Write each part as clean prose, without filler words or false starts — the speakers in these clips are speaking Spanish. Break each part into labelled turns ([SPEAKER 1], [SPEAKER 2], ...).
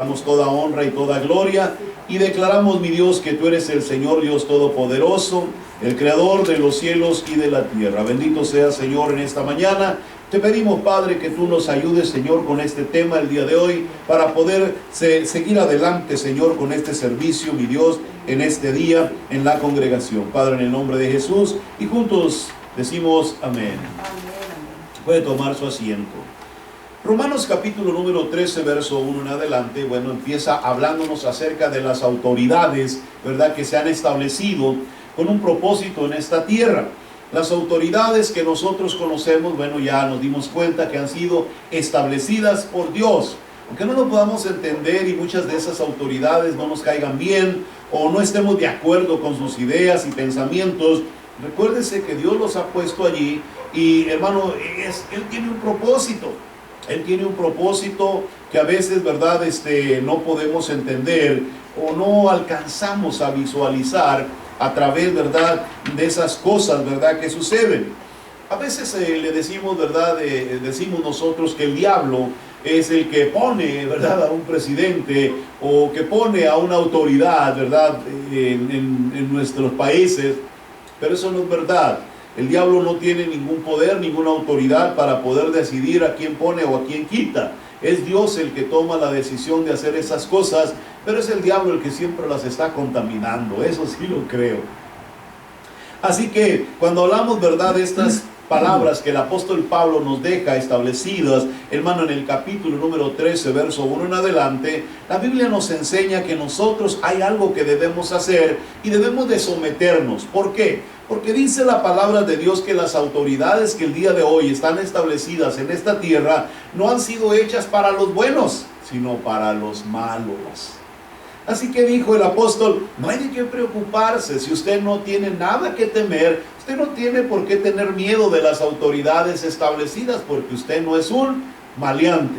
[SPEAKER 1] Damos toda honra y toda gloria y declaramos, mi Dios, que tú eres el Señor Dios Todopoderoso, el Creador de los cielos y de la tierra. Bendito sea, Señor, en esta mañana. Te pedimos, Padre, que tú nos ayudes, Señor, con este tema el día de hoy, para poder seguir adelante, Señor, con este servicio, mi Dios, en este día, en la congregación. Padre, en el nombre de Jesús, y juntos decimos amén. Puede tomar su asiento. Romanos capítulo número 13, verso 1 en adelante, bueno, empieza hablándonos acerca de las autoridades, ¿verdad?, que se han establecido con un propósito en esta tierra. Las autoridades que nosotros conocemos, bueno, ya nos dimos cuenta que han sido establecidas por Dios. Aunque no lo podamos entender y muchas de esas autoridades no nos caigan bien o no estemos de acuerdo con sus ideas y pensamientos, recuérdese que Dios los ha puesto allí y, hermano, Él tiene un propósito. Él tiene un propósito que a veces, ¿verdad?, no podemos entender o no alcanzamos a visualizar a través, ¿verdad?, de esas cosas, ¿verdad?, que suceden. A veces le decimos, ¿verdad?, decimos nosotros que el diablo es el que pone, ¿verdad?, a un presidente o que pone a una autoridad, ¿verdad?, en nuestros países, pero eso no es verdad. El diablo no tiene ningún poder, ninguna autoridad para poder decidir a quién pone o a quién quita. Es Dios el que toma la decisión de hacer esas cosas, pero es el diablo el que siempre las está contaminando. Eso sí lo creo. Así que cuando hablamos, ¿verdad?, de estas palabras que el apóstol Pablo nos deja establecidas, hermano, en el capítulo número 13, verso 1 en adelante, la Biblia nos enseña que nosotros hay algo que debemos hacer y debemos de someternos. ¿Por qué? Porque dice la palabra de Dios que las autoridades que el día de hoy están establecidas en esta tierra no han sido hechas para los buenos, sino para los malos. Así que dijo el apóstol, no hay de qué preocuparse. Si usted no tiene nada que temer, usted no tiene por qué tener miedo de las autoridades establecidas, porque usted no es un maleante.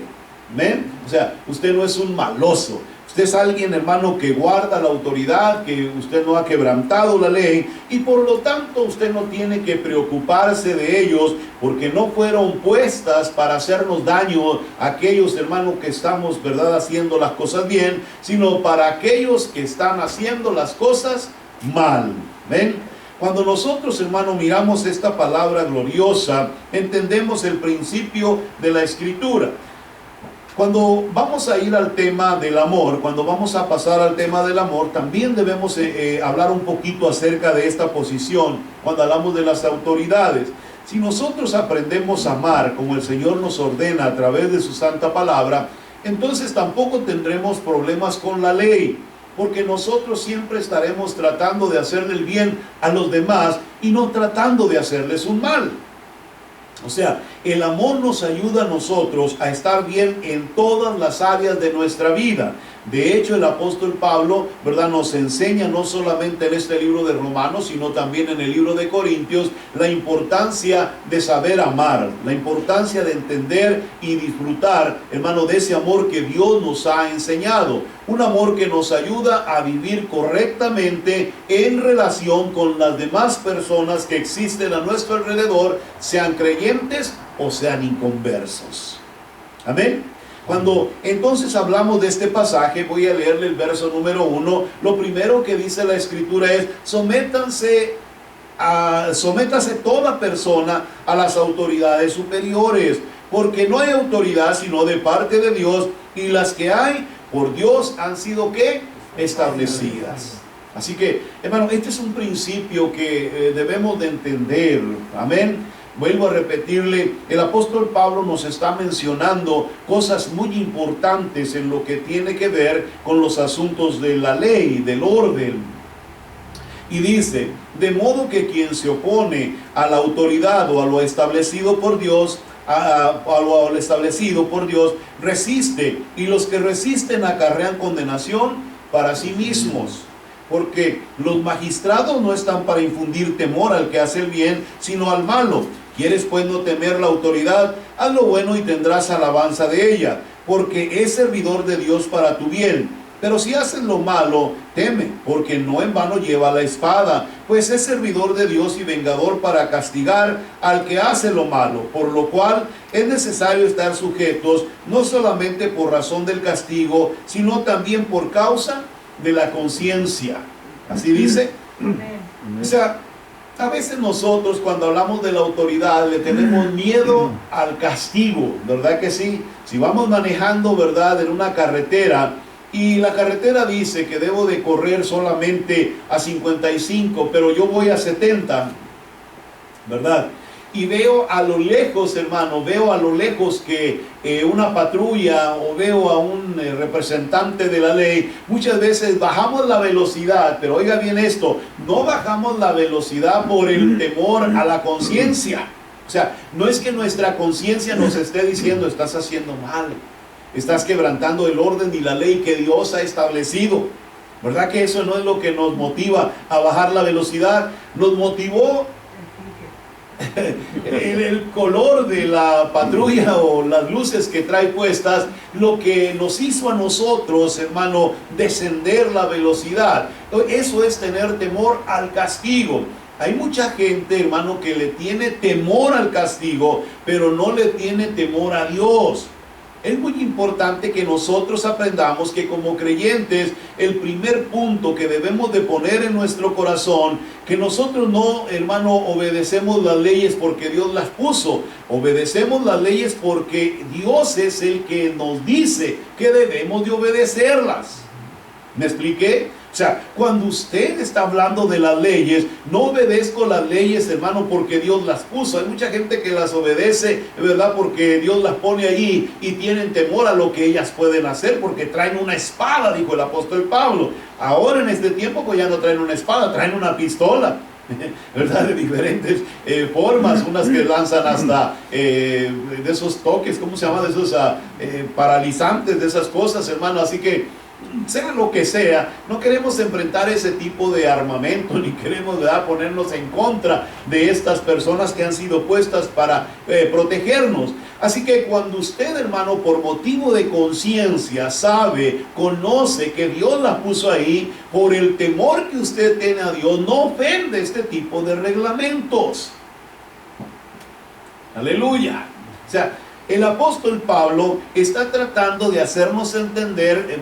[SPEAKER 1] ¿Ven? O sea, usted no es un maloso. Usted es alguien, hermano, que guarda la autoridad, que usted no ha quebrantado la ley, y por lo tanto usted no tiene que preocuparse de ellos, porque no fueron puestas para hacernos daño a aquellos, hermano, que estamos, ¿verdad?, haciendo las cosas bien, sino para aquellos que están haciendo las cosas mal. ¿Ven? Cuando nosotros, hermano, miramos esta palabra gloriosa, entendemos el principio de la Escritura. Cuando vamos a ir al tema del amor, cuando vamos a pasar al tema del amor, también debemos hablar un poquito acerca de esta posición cuando hablamos de las autoridades. Si nosotros aprendemos a amar como el Señor nos ordena a través de su santa palabra, entonces tampoco tendremos problemas con la ley, porque nosotros siempre estaremos tratando de hacerle el bien a los demás y no tratando de hacerles un mal. O sea, el amor nos ayuda a nosotros a estar bien en todas las áreas de nuestra vida. De hecho, el apóstol Pablo, ¿verdad?, nos enseña no solamente en este libro de Romanos, sino también en el libro de Corintios, la importancia de saber amar, la importancia de entender y disfrutar, hermano, de ese amor que Dios nos ha enseñado. Un amor que nos ayuda a vivir correctamente en relación con las demás personas que existen a nuestro alrededor, sean creyentes o sean inconversos. Amén. Cuando entonces hablamos de este pasaje, voy a leerle el verso número 1. Lo primero que dice la Escritura es: sométase toda persona a las autoridades superiores, porque no hay autoridad sino de parte de Dios, y las que hay por Dios han sido, ¿qué?, establecidas. Así que, hermano, este es un principio que debemos de entender. Amén. Vuelvo a repetirle, el apóstol Pablo nos está mencionando cosas muy importantes en lo que tiene que ver con los asuntos de la ley, del orden. Y dice, de modo que quien se opone a la autoridad o a lo establecido por Dios, a lo establecido por Dios, resiste, y los que resisten acarrean condenación para sí mismos. Porque los magistrados no están para infundir temor al que hace el bien, sino al malo. ¿Quieres pues no temer la autoridad? Haz lo bueno y tendrás alabanza de ella, porque es servidor de Dios para tu bien. Pero si haces lo malo, teme, porque no en vano lleva la espada, pues es servidor de Dios y vengador para castigar al que hace lo malo, por lo cual es necesario estar sujetos, no solamente por razón del castigo, sino también por causa de la conciencia. Así dice. O sea, a veces nosotros cuando hablamos de la autoridad le tenemos miedo al castigo, ¿verdad que sí? Si vamos manejando, ¿verdad?, en una carretera y la carretera dice que debo de correr solamente a 55, pero yo voy a 70, ¿verdad? Y veo a lo lejos, hermano, veo a lo lejos que una patrulla o veo a un representante de la ley. Muchas veces bajamos la velocidad, pero oiga bien esto, no bajamos la velocidad por el temor a la conciencia. O sea, no es que nuestra conciencia nos esté diciendo, estás haciendo mal, estás quebrantando el orden y la ley que Dios ha establecido. ¿Verdad que eso no es lo que nos motiva a bajar la velocidad? Nos motivó el color de la patrulla o las luces que trae puestas, lo que nos hizo a nosotros, hermano, descender la velocidad. Eso es tener temor al castigo. Hay mucha gente, hermano, que le tiene temor al castigo, pero no le tiene temor a Dios. Es muy importante que nosotros aprendamos que como creyentes, el primer punto que debemos de poner en nuestro corazón, que nosotros no, hermano, obedecemos las leyes porque Dios las puso, obedecemos las leyes porque Dios es el que nos dice que debemos de obedecerlas. ¿Me expliqué? O sea, cuando usted está hablando de las leyes, no obedezco las leyes, hermano, porque Dios las puso. Hay mucha gente que las obedece, ¿verdad?, porque Dios las pone allí y tienen temor a lo que ellas pueden hacer, porque traen una espada, dijo el apóstol Pablo. Ahora en este tiempo pues ya no traen una espada, traen una pistola, ¿verdad?, de diferentes formas, unas que lanzan hasta de esos toques, ¿cómo se llama?, de esos paralizantes, de esas cosas, hermano. Así que sea lo que sea, no queremos enfrentar ese tipo de armamento, ni queremos, ¿verdad?, ponernos en contra de estas personas que han sido puestas para protegernos. Así que cuando usted, hermano, por motivo de conciencia sabe, conoce que Dios la puso ahí, por el temor que usted tiene a Dios, no ofende este tipo de reglamentos. Aleluya. O sea, el apóstol Pablo está tratando de hacernos entender,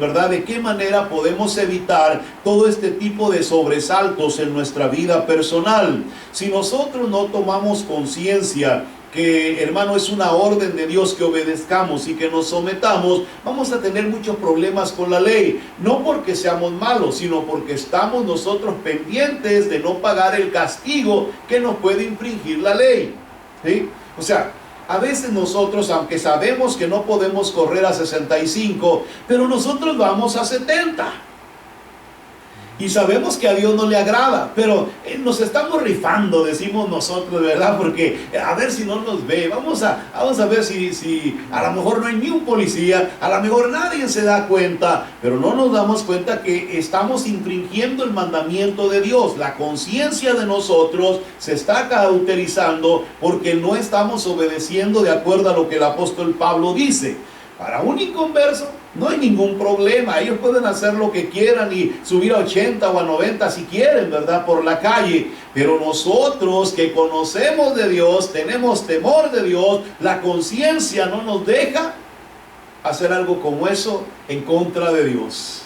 [SPEAKER 1] ¿verdad?, de qué manera podemos evitar todo este tipo de sobresaltos en nuestra vida personal. Si nosotros no tomamos conciencia que, hermano, es una orden de Dios que obedezcamos y que nos sometamos, vamos a tener muchos problemas con la ley. No porque seamos malos, sino porque estamos nosotros pendientes de no pagar el castigo que nos puede infringir la ley. ¿Sí? O sea, a veces nosotros, aunque sabemos que no podemos correr a 65, pero nosotros vamos a 70. Y sabemos que a Dios no le agrada, pero nos estamos rifando, decimos nosotros, ¿verdad? Porque a ver si no nos ve, vamos a ver si a lo mejor no hay ni un policía, a lo mejor nadie se da cuenta, pero no nos damos cuenta que estamos infringiendo el mandamiento de Dios. La conciencia de nosotros se está cauterizando porque no estamos obedeciendo de acuerdo a lo que el apóstol Pablo dice. Para un inconverso no hay ningún problema, ellos pueden hacer lo que quieran y subir a 80 o a 90 si quieren, ¿verdad?, por la calle. Pero nosotros que conocemos de Dios, tenemos temor de Dios, la conciencia no nos deja hacer algo como eso en contra de Dios.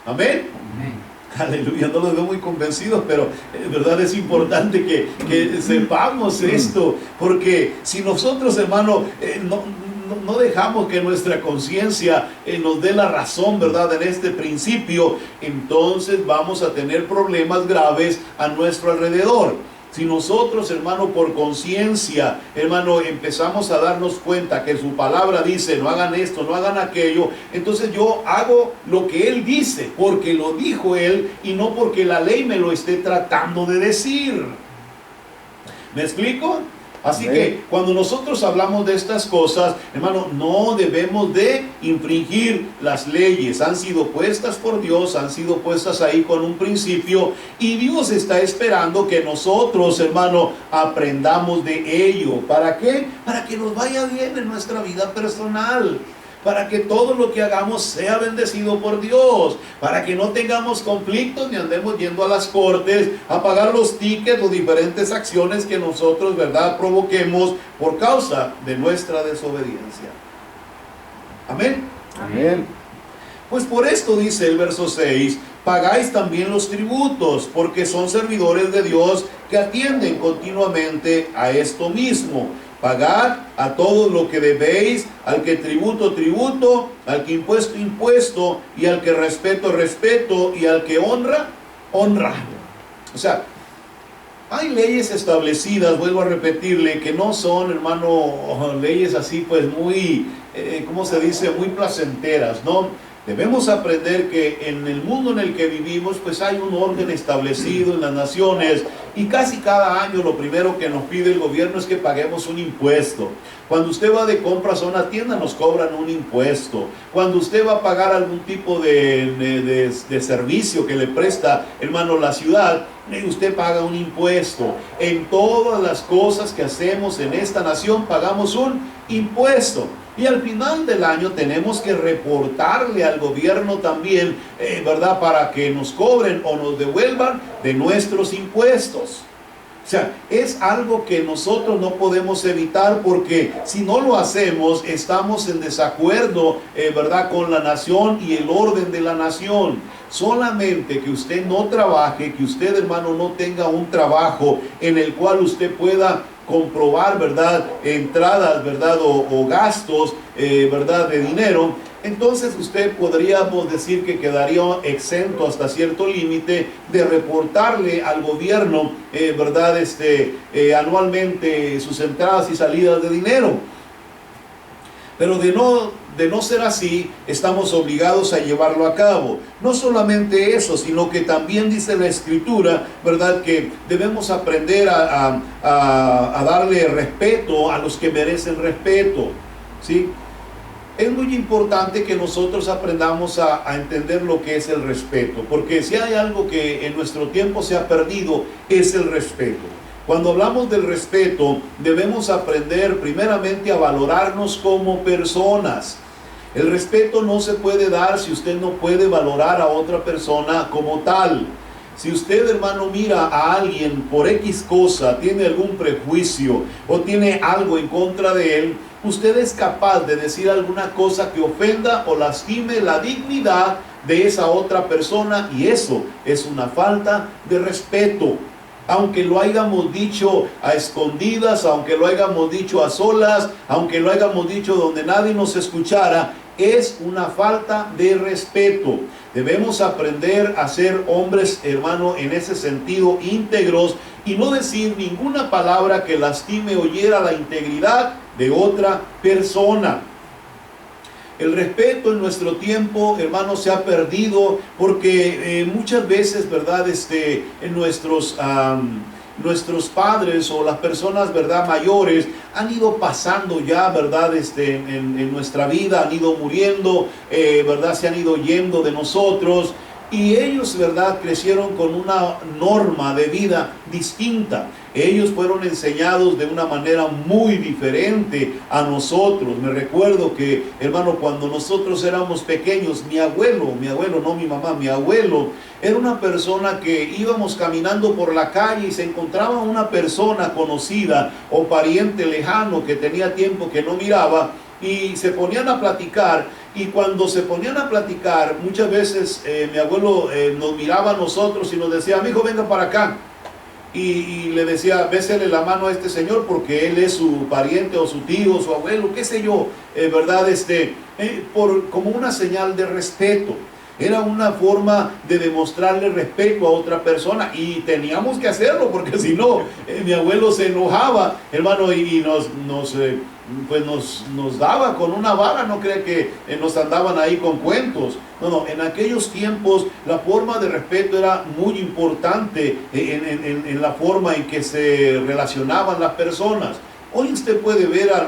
[SPEAKER 1] Amén. Amén. Aleluya, no los veo muy convencidos, pero verdad es importante que sepamos esto, porque si nosotros, hermano, no dejamos que nuestra conciencia nos dé la razón, ¿verdad?, en este principio, entonces vamos a tener problemas graves a nuestro alrededor. Si nosotros, hermano, por conciencia, hermano, empezamos a darnos cuenta que su palabra dice, no hagan esto, no hagan aquello, entonces yo hago lo que Él dice, porque lo dijo Él y no porque la ley me lo esté tratando de decir. ¿Me explico? Así que cuando nosotros hablamos de estas cosas, hermano, no debemos de infringir las leyes. Han sido puestas por Dios, han sido puestas ahí con un principio, y Dios está esperando que nosotros, hermano, aprendamos de ello. ¿Para qué? Para que nos vaya bien en nuestra vida personal. para que todo lo que hagamos sea bendecido por Dios, para que no tengamos conflictos ni andemos yendo a las cortes a pagar los tickets o diferentes acciones que nosotros, ¿verdad?, provoquemos por causa de nuestra desobediencia. Amén.
[SPEAKER 2] Amén.
[SPEAKER 1] Pues por esto dice el verso 6, pagáis también los tributos, porque son servidores de Dios que atienden continuamente a esto mismo. Pagad a todo lo que debéis, al que tributo, tributo, al que impuesto, impuesto, y al que respeto, respeto, y al que honra, honra. O sea, hay leyes establecidas, vuelvo a repetirle, que no son, hermano, leyes así pues muy, ¿cómo se dice?, muy placenteras, ¿no? Debemos aprender que en el mundo en el que vivimos pues hay un orden establecido en las naciones, y casi cada año lo primero que nos pide el gobierno es que paguemos un impuesto. Cuando usted va de compras a una tienda nos cobran un impuesto. Cuando usted va a pagar algún tipo de servicio que le presta, hermano, la ciudad, usted paga un impuesto. En todas las cosas que hacemos en esta nación pagamos un impuesto. Y al final del año tenemos que reportarle al gobierno también, ¿verdad?, para que nos cobren o nos devuelvan de nuestros impuestos. O sea, es algo que nosotros no podemos evitar, porque si no lo hacemos estamos en desacuerdo, ¿verdad?, con la nación y el orden de la nación. Solamente que usted no trabaje, que usted, hermano, no tenga un trabajo en el cual usted pueda comprobar, ¿verdad?, entradas, ¿verdad?, o gastos, ¿verdad?, de dinero, entonces usted podríamos decir que quedaría exento hasta cierto límite de reportarle al gobierno, ¿verdad?, anualmente sus entradas y salidas de dinero. Pero de no ser así, estamos obligados a llevarlo a cabo. No solamente eso, sino que también dice la Escritura, ¿verdad?, que debemos aprender a darle respeto a los que merecen respeto, ¿sí? Es muy importante que nosotros aprendamos a entender lo que es el respeto, porque si hay algo que en nuestro tiempo se ha perdido, es el respeto. Cuando hablamos del respeto, debemos aprender primeramente a valorarnos como personas. El respeto no se puede dar si usted no puede valorar a otra persona como tal. Si usted, hermano, mira a alguien por X cosa, tiene algún prejuicio o tiene algo en contra de él, usted es capaz de decir alguna cosa que ofenda o lastime la dignidad de esa otra persona, y eso es una falta de respeto. Aunque lo hayamos dicho a escondidas, aunque lo hayamos dicho a solas, aunque lo hayamos dicho donde nadie nos escuchara, es una falta de respeto. Debemos aprender a ser hombres, hermano, en ese sentido, íntegros, y no decir ninguna palabra que lastime o hiera la integridad de otra persona. El respeto en nuestro tiempo, hermano, se ha perdido porque muchas veces, ¿verdad?, nuestros padres o las personas, ¿verdad?, mayores han ido pasando ya, ¿verdad?, en nuestra vida, han ido muriendo, ¿verdad?, se han ido yendo de nosotros. Y ellos, ¿verdad?, crecieron con una norma de vida distinta. Ellos fueron enseñados de una manera muy diferente a nosotros. Me recuerdo que, hermano, cuando nosotros éramos pequeños, mi abuelo, no mi mamá, mi abuelo, era una persona que íbamos caminando por la calle y se encontraba una persona conocida o pariente lejano que tenía tiempo que no miraba, y se ponían a platicar. Y cuando se ponían a platicar, muchas veces mi abuelo nos miraba a nosotros y nos decía: amigo, venga para acá. Y le decía: bésele la mano a este señor porque él es su pariente o su tío, su abuelo, qué sé yo, ¿verdad? Como una señal de respeto. Era una forma de demostrarle respeto a otra persona, y teníamos que hacerlo porque si no, mi abuelo se enojaba, hermano, y nos daba con una vara. No crea que nos andaban ahí con cuentos. No, en aquellos tiempos la forma de respeto era muy importante en la forma en que se relacionaban las personas. Hoy usted puede ver a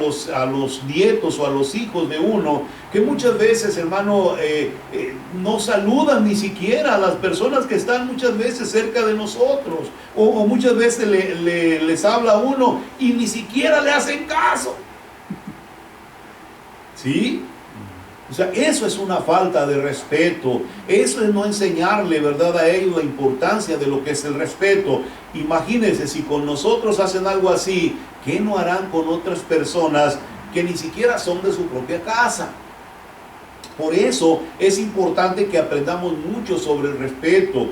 [SPEAKER 1] los nietos o a los hijos de uno que muchas veces, hermano, no saludan ni siquiera a las personas que están muchas veces cerca de nosotros, o muchas veces les habla a uno y ni siquiera le hacen caso. ¿Sí? O sea, eso es una falta de respeto. Eso es no enseñarle, ¿verdad?, a ellos la importancia de lo que es el respeto. Imagínense, si con nosotros hacen algo así, ¿qué no harán con otras personas que ni siquiera son de su propia casa? Por eso es importante que aprendamos mucho sobre el respeto.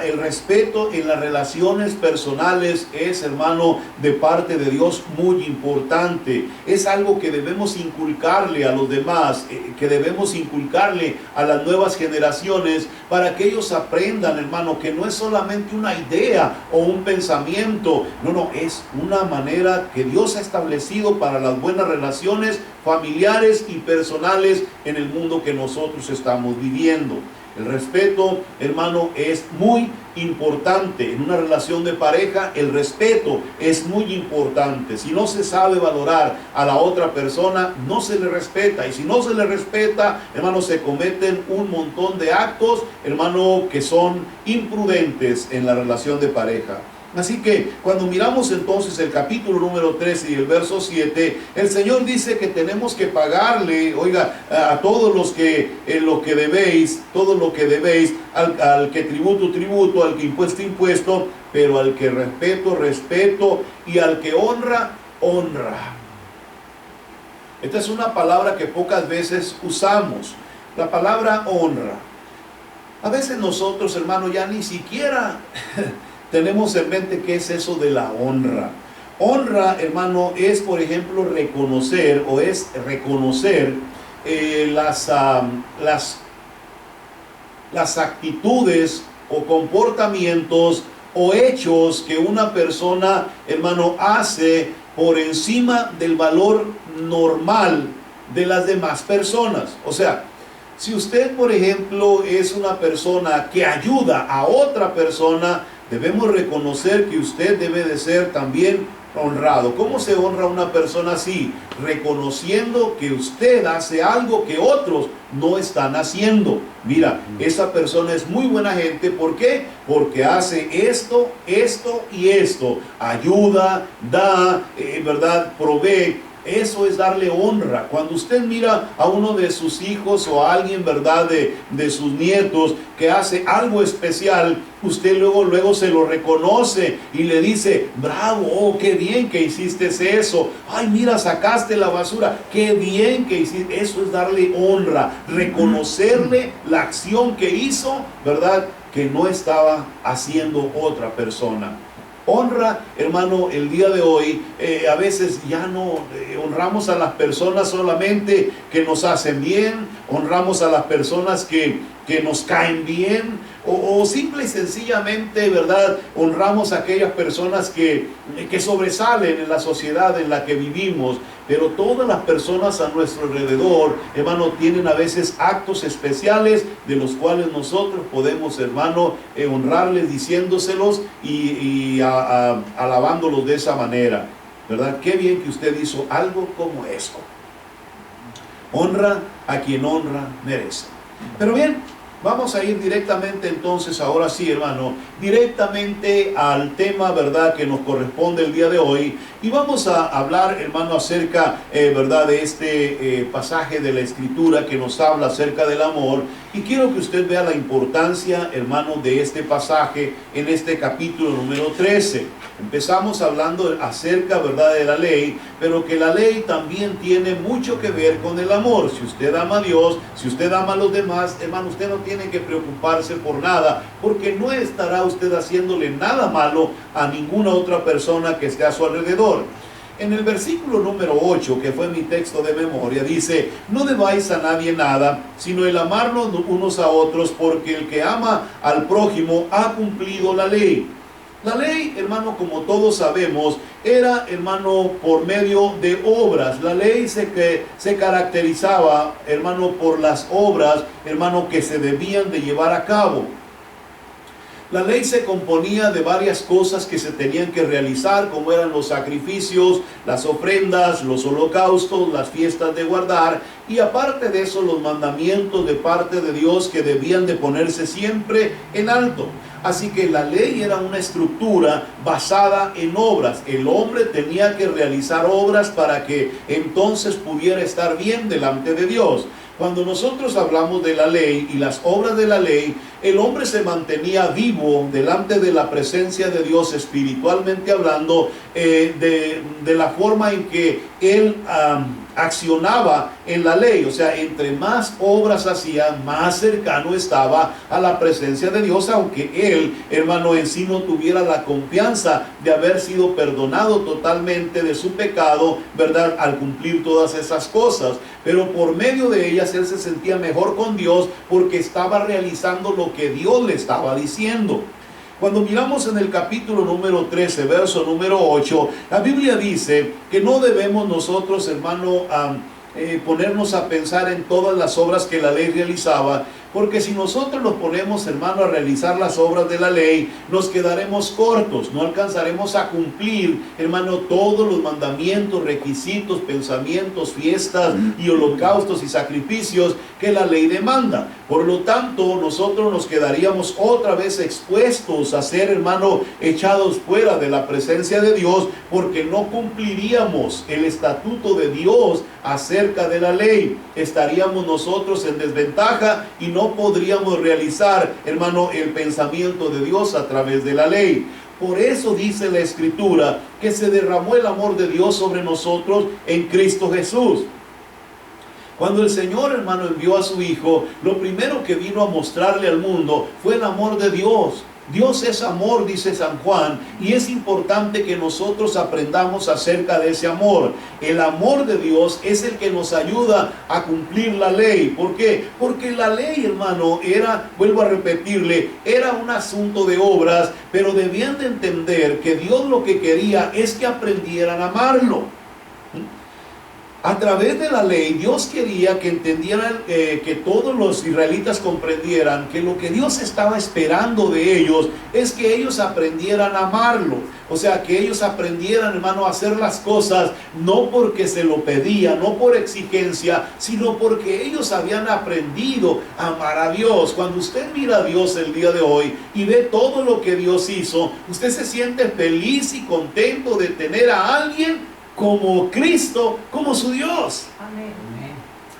[SPEAKER 1] El respeto en las relaciones personales es, hermano, de parte de Dios muy importante. Es algo que debemos inculcarle a los demás, que debemos inculcarle a las nuevas generaciones para que ellos aprendan, hermano, que no es solamente una idea o un pensamiento. No, es una manera que Dios ha establecido para las buenas relaciones familiares y personales en el mundo que nosotros estamos viviendo. El respeto, hermano, es muy importante. En una relación de pareja, el respeto es muy importante. Si no se sabe valorar a la otra persona, no se le respeta. Y si no se le respeta, hermano, se cometen un montón de actos, hermano, que son imprudentes en la relación de pareja. Así que cuando miramos entonces el capítulo número 13 y el verso 7, el Señor dice que tenemos que pagarle, oiga, a todos los que lo que debéis, todo lo que debéis, al que tributo, al que impuesto, pero al que respeto, y al que honra. Esta es una palabra que pocas veces usamos, la palabra honra. A veces nosotros, hermano, ya ni siquiera tenemos en mente qué es eso de la honra. Honra, hermano, es, por ejemplo, reconocer las actitudes o comportamientos o hechos que una persona, hermano, hace por encima del valor normal de las demás personas. O sea, si usted, por ejemplo, es una persona que ayuda a otra persona, debemos reconocer que usted debe de ser también honrado. ¿Cómo se honra a una persona así? Reconociendo que usted hace algo que otros no están haciendo. Mira, esa persona es muy buena gente. ¿Por qué? Porque hace esto y esto. Ayuda, da, ¿verdad? Provee. Eso es darle honra. Cuando usted mira a uno de sus hijos o a alguien, ¿verdad?, de sus nietos que hace algo especial, usted luego se lo reconoce y le dice: bravo, oh, qué bien que hiciste eso. Ay, mira, sacaste la basura, qué bien que hiciste. Eso es darle honra, reconocerle la acción que hizo, ¿verdad?, que no estaba haciendo otra persona. Honra, hermano, el día de hoy, a veces ya no honramos a las personas solamente que nos hacen bien, honramos a las personas que nos caen bien, o simple y sencillamente, ¿verdad?, honramos a aquellas personas que sobresalen en la sociedad en la que vivimos. Pero todas las personas a nuestro alrededor, hermano, tienen a veces actos especiales de los cuales nosotros podemos, hermano, honrarles diciéndoselos y alabándolos de esa manera, ¿verdad? Qué bien que usted hizo algo como esto. Honra a quien honra merece. Pero bien, vamos a ir directamente entonces, ahora sí, hermano, directamente al tema, ¿verdad?, que nos corresponde el día de hoy. Y vamos a hablar, hermano, acerca, ¿verdad?, de este pasaje de la Escritura que nos habla acerca del amor. Y quiero que usted vea la importancia, hermano, de este pasaje en este capítulo número 13. Empezamos hablando acerca, ¿verdad?, de la ley, pero que la ley también tiene mucho que ver con el amor. Si usted ama a Dios, si usted ama a los demás, hermano, usted no tiene que preocuparse por nada, porque no estará usted haciéndole nada malo a ninguna otra persona que esté a su alrededor. En el versículo número 8, que fue mi texto de memoria, dice: no debáis a nadie nada, sino el amarnos unos a otros, porque el que ama al prójimo ha cumplido la ley. La ley, hermano, como todos sabemos, era, hermano, por medio de obras. La ley se caracterizaba, hermano, por las obras, hermano, que se debían de llevar a cabo. La ley se componía de varias cosas que se tenían que realizar, como eran los sacrificios, las ofrendas, los holocaustos, las fiestas de guardar, y aparte de eso, los mandamientos de parte de Dios que debían de ponerse siempre en alto. Así que la ley era una estructura basada en obras. El hombre tenía que realizar obras para que entonces pudiera estar bien delante de Dios. Cuando nosotros hablamos de la ley y las obras de la ley, el hombre se mantenía vivo delante de la presencia de Dios, espiritualmente hablando, de la forma en que él accionaba en la ley. O sea, entre más obras hacía, más cercano estaba a la presencia de Dios, aunque él, hermano, en sí no tuviera la confianza de haber sido perdonado totalmente de su pecado, ¿verdad?, al cumplir todas esas cosas. Pero por medio de ellas él se sentía mejor con Dios, porque estaba realizando lo que Dios le estaba diciendo. Cuando miramos en el capítulo número 13, verso número 8, la Biblia dice que no debemos nosotros, hermano, ponernos a pensar en todas las obras que la ley realizaba, porque si nosotros nos ponemos, hermano, a realizar las obras de la ley, nos quedaremos cortos, no alcanzaremos a cumplir, hermano, todos los mandamientos, requisitos, pensamientos, fiestas y holocaustos y sacrificios que la ley demanda. Por lo tanto, nosotros nos quedaríamos otra vez expuestos a ser, hermano, echados fuera de la presencia de Dios, porque no cumpliríamos el estatuto de Dios acerca de la ley. Estaríamos nosotros en desventaja y no podríamos realizar, hermano, el pensamiento de Dios a través de la ley. Por eso dice la Escritura que se derramó el amor de Dios sobre nosotros en Cristo Jesús. Cuando el Señor, hermano, envió a su Hijo, lo primero que vino a mostrarle al mundo fue el amor de Dios. Dios es amor, dice San Juan, y es importante que nosotros aprendamos acerca de ese amor. El amor de Dios es el que nos ayuda a cumplir la ley. ¿Por qué? Porque la ley, hermano, era, vuelvo a repetirle, era un asunto de obras, pero debían de entender que Dios lo que quería es que aprendieran a amarlo. A través de la ley, Dios quería que entendieran, que todos los israelitas comprendieran que lo que Dios estaba esperando de ellos es que ellos aprendieran a amarlo. O sea, que ellos aprendieran, hermano, a hacer las cosas no porque se lo pedía, no por exigencia, sino porque ellos habían aprendido a amar a Dios. Cuando usted mira a Dios el día de hoy y ve todo lo que Dios hizo, usted se siente feliz y contento de tener a alguien como Cristo, como su Dios.
[SPEAKER 2] Amén.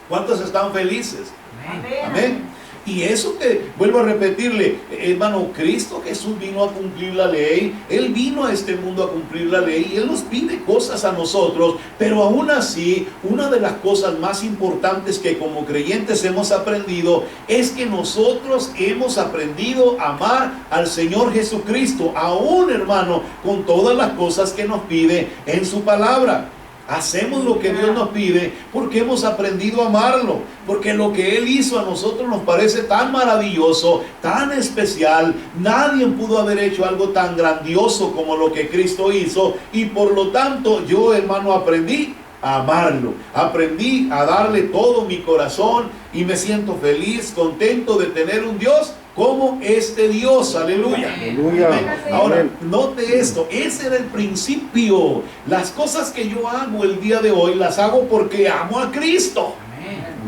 [SPEAKER 1] ¿Cuántos están felices?
[SPEAKER 2] Amén.
[SPEAKER 1] Amén. Y eso que, vuelvo a repetirle, hermano, Cristo Jesús vino a cumplir la ley. Él vino a este mundo a cumplir la ley y Él nos pide cosas a nosotros, pero aún así, una de las cosas más importantes que como creyentes hemos aprendido es que nosotros hemos aprendido a amar al Señor Jesucristo, aún, hermano, con todas las cosas que nos pide en su palabra. Hacemos lo que Dios nos pide porque hemos aprendido a amarlo, porque lo que Él hizo a nosotros nos parece tan maravilloso, tan especial. Nadie pudo haber hecho algo tan grandioso como lo que Cristo hizo, y por lo tanto yo, hermano, aprendí a amarlo, aprendí a darle todo mi corazón y me siento feliz, contento de tener un Dios como este Dios. Aleluya.
[SPEAKER 3] Aleluya.
[SPEAKER 1] Ahora, note esto, ese era el principio. Las cosas que yo hago el día de hoy las hago porque amo a Cristo.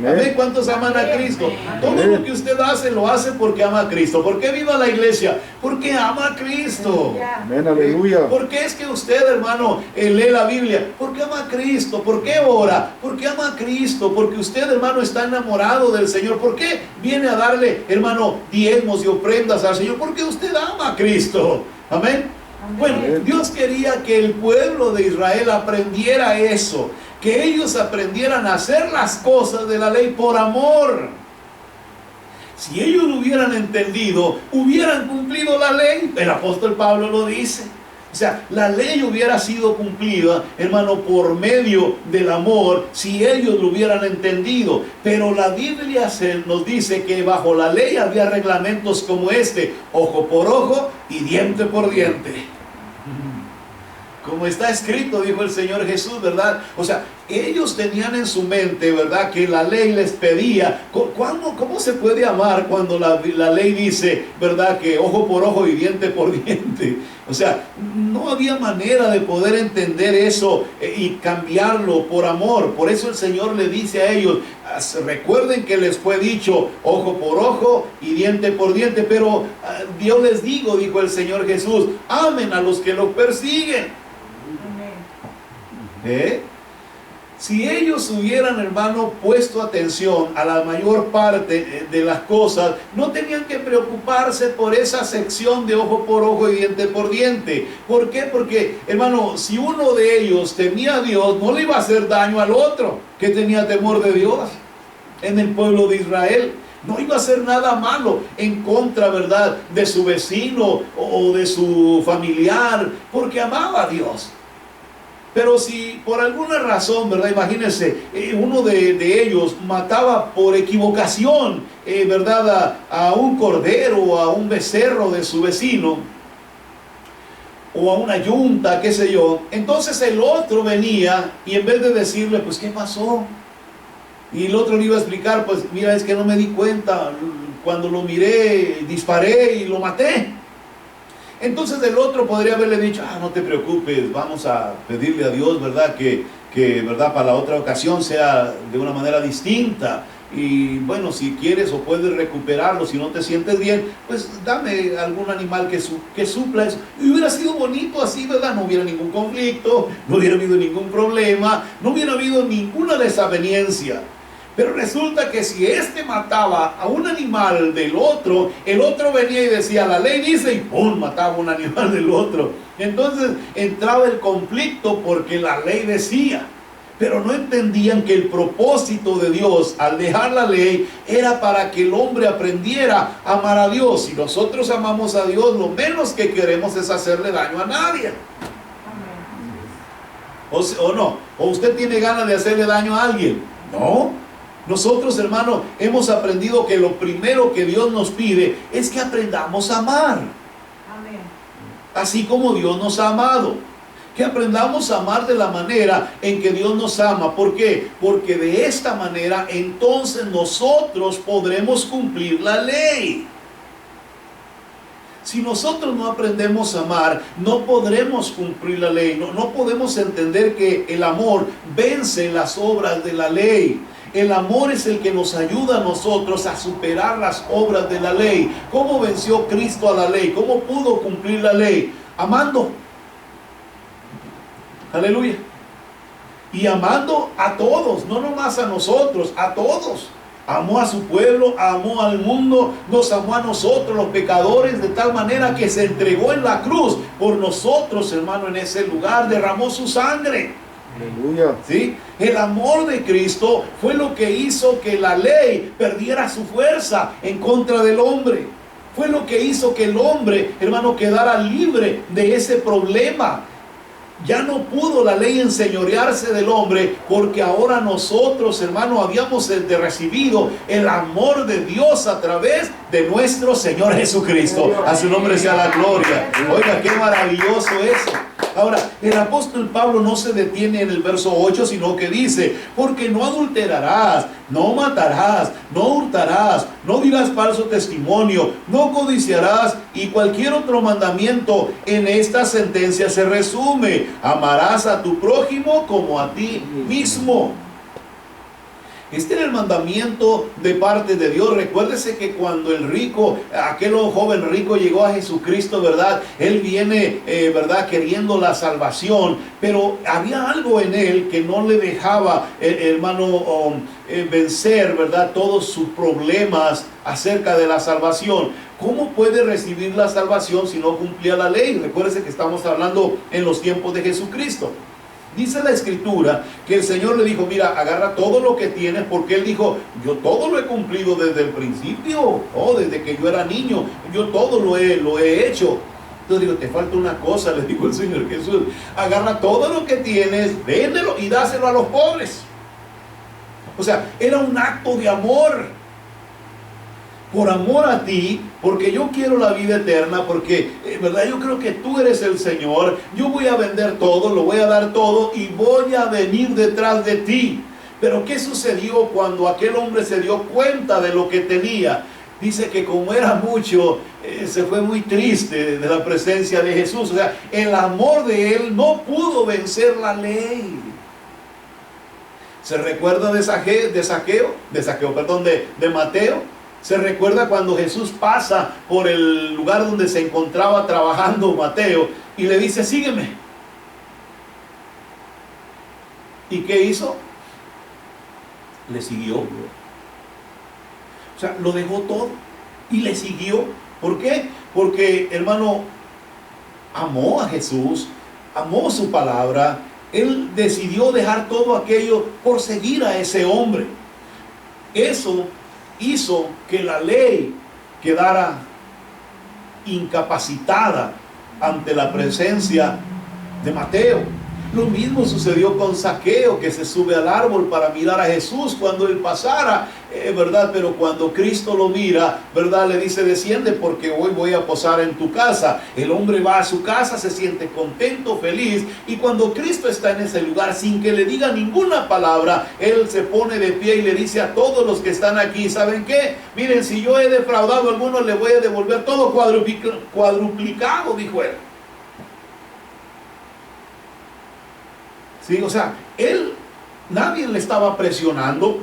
[SPEAKER 1] Amén. ¿Cuántos aman a Cristo? Todo lo que usted hace lo hace porque ama a Cristo. ¿Por qué vive a la iglesia? Porque ama a Cristo.
[SPEAKER 3] Amén, aleluya.
[SPEAKER 1] ¿Por qué es que usted, hermano, lee la Biblia? Porque ama a Cristo. ¿Por qué ora? Porque ama a Cristo. Porque usted, hermano, está enamorado del Señor. ¿Por qué viene a darle, hermano, diezmos y ofrendas al Señor? Porque usted ama a Cristo. Amén. Bueno, Dios quería que el pueblo de Israel aprendiera eso, que ellos aprendieran a hacer las cosas de la ley por amor. Si ellos lo hubieran entendido, hubieran cumplido la ley. El apóstol Pablo lo dice. O sea, la ley hubiera sido cumplida, hermano, por medio del amor, si ellos lo hubieran entendido. Pero la Biblia nos dice que bajo la ley había reglamentos como este: ojo por ojo y diente por diente. Como está escrito, dijo el Señor Jesús, ¿verdad? O sea, ellos tenían en su mente, ¿verdad?, que la ley les pedía. ¿Cómo se puede amar cuando la ley dice, ¿verdad?, que ojo por ojo y diente por diente? O sea, no había manera de poder entender eso y cambiarlo por amor. Por eso el Señor le dice a ellos, recuerden que les fue dicho ojo por ojo y diente por diente, pero Dios les digo, dijo el Señor Jesús, amen a los que los persiguen. Si ellos hubieran, hermano, puesto atención a la mayor parte de las cosas, no tenían que preocuparse por esa sección de ojo por ojo y diente por diente. ¿Por qué? Porque, hermano, si uno de ellos temía a Dios, no le iba a hacer daño al otro que tenía temor de Dios en el pueblo de Israel. No iba a hacer nada malo en contra, ¿verdad?, de su vecino o de su familiar, porque amaba a Dios. Pero si por alguna razón, ¿verdad?, imagínense, uno de ellos mataba por equivocación, ¿verdad?, a un cordero o a un becerro de su vecino, o a una yunta, qué sé yo, entonces el otro venía y en vez de decirle, pues, ¿qué pasó? Y el otro le iba a explicar, pues, mira, es que no me di cuenta, cuando lo miré, disparé y lo maté. Entonces el otro podría haberle dicho, no te preocupes, vamos a pedirle a Dios, ¿verdad?, que ¿verdad?, para la otra ocasión sea de una manera distinta. Y bueno, si quieres o puedes recuperarlo, si no te sientes bien, pues dame algún animal que supla eso. Y hubiera sido bonito así, ¿verdad? No hubiera ningún conflicto, no hubiera habido ningún problema, no hubiera habido ninguna desaveniencia. Pero resulta que si este mataba a un animal del otro, el otro venía y decía, la ley dice, y ¡pum!, mataba a un animal del otro. Entonces entraba el conflicto porque la ley decía. Pero no entendían que el propósito de Dios al dejar la ley era para que el hombre aprendiera a amar a Dios. Si nosotros amamos a Dios, lo menos que queremos es hacerle daño a nadie. ¿O no? ¿O usted tiene ganas de hacerle daño a alguien? No. Nosotros, hermano, hemos aprendido que lo primero que Dios nos pide es que aprendamos a amar. Amén. Así como Dios nos ha amado. Que aprendamos a amar de la manera en que Dios nos ama. ¿Por qué? Porque de esta manera entonces nosotros podremos cumplir la ley. Si nosotros no aprendemos a amar, no podremos cumplir la ley. No podemos entender que el amor vence las obras de la ley. El amor es el que nos ayuda a nosotros a superar las obras de la ley. ¿Cómo venció Cristo a la ley? ¿Cómo pudo cumplir la ley? Amando. Aleluya. Y amando a todos, no nomás a nosotros, a todos. Amó a su pueblo, amó al mundo, nos amó a nosotros, los pecadores, de tal manera que se entregó en la cruz por nosotros, hermano, en ese lugar, derramó su sangre.
[SPEAKER 2] Aleluya.
[SPEAKER 1] ¿Sí? El amor de Cristo fue lo que hizo que la ley perdiera su fuerza en contra del hombre. Fue lo que hizo que el hombre, hermano, quedara libre de ese problema. Ya no pudo la ley enseñorearse del hombre, porque ahora nosotros, hermano, habíamos recibido el amor de Dios a través de nuestro Señor Jesucristo. A su nombre sea la gloria. Oiga, qué maravilloso eso. Ahora, el apóstol Pablo no se detiene en el verso 8, sino que dice, porque no adulterarás, no matarás, no hurtarás, no dirás falso testimonio, no codiciarás, y cualquier otro mandamiento en esta sentencia se resume: amarás a tu prójimo como a ti mismo. Este era el mandamiento de parte de Dios. Recuérdese que cuando el rico, aquel joven rico llegó a Jesucristo, ¿verdad? Él viene, ¿verdad?, queriendo la salvación, pero había algo en él que no le dejaba, hermano, vencer, ¿verdad?, todos sus problemas acerca de la salvación. ¿Cómo puede recibir la salvación si no cumplía la ley? Recuérdese que estamos hablando en los tiempos de Jesucristo. Dice la Escritura que el Señor le dijo, mira, agarra todo lo que tienes, porque Él dijo, yo todo lo he cumplido desde el principio, desde que yo era niño, yo todo lo he hecho. Entonces digo, te falta una cosa, le dijo el Señor Jesús, agarra todo lo que tienes, véndelo y dáselo a los pobres. O sea, era un acto de amor. Por amor a ti, porque yo quiero la vida eterna, porque, ¿verdad?, yo creo que tú eres el Señor. Yo voy a vender todo, lo voy a dar todo y voy a venir detrás de ti. Pero ¿qué sucedió cuando aquel hombre se dio cuenta de lo que tenía? Dice que como era mucho, se fue muy triste de la presencia de Jesús. O sea, el amor de él no pudo vencer la ley. ¿Se recuerda de Mateo? ¿Se recuerda cuando Jesús pasa por el lugar donde se encontraba trabajando Mateo y le dice, sígueme? ¿Y qué hizo? le siguió. O sea, lo dejó todo y le siguió. ¿Por qué? Porque, hermano, amó a Jesús, amó su palabra. Él decidió dejar todo aquello por seguir a ese hombre. Eso hizo que la ley quedara incapacitada ante la presencia de Mateo. Lo mismo sucedió con Zaqueo, que se sube al árbol para mirar a Jesús cuando él pasara, ¿verdad? Pero cuando Cristo lo mira, ¿verdad? Le dice, desciende porque hoy voy a posar en tu casa. El hombre va a su casa, se siente contento, feliz, y cuando Cristo está en ese lugar, sin que le diga ninguna palabra, él se pone de pie y le dice a todos los que están aquí, ¿saben qué? Miren, si yo he defraudado a algunos, le voy a devolver todo cuadruplicado, dijo él. Sí, o sea, nadie le estaba presionando,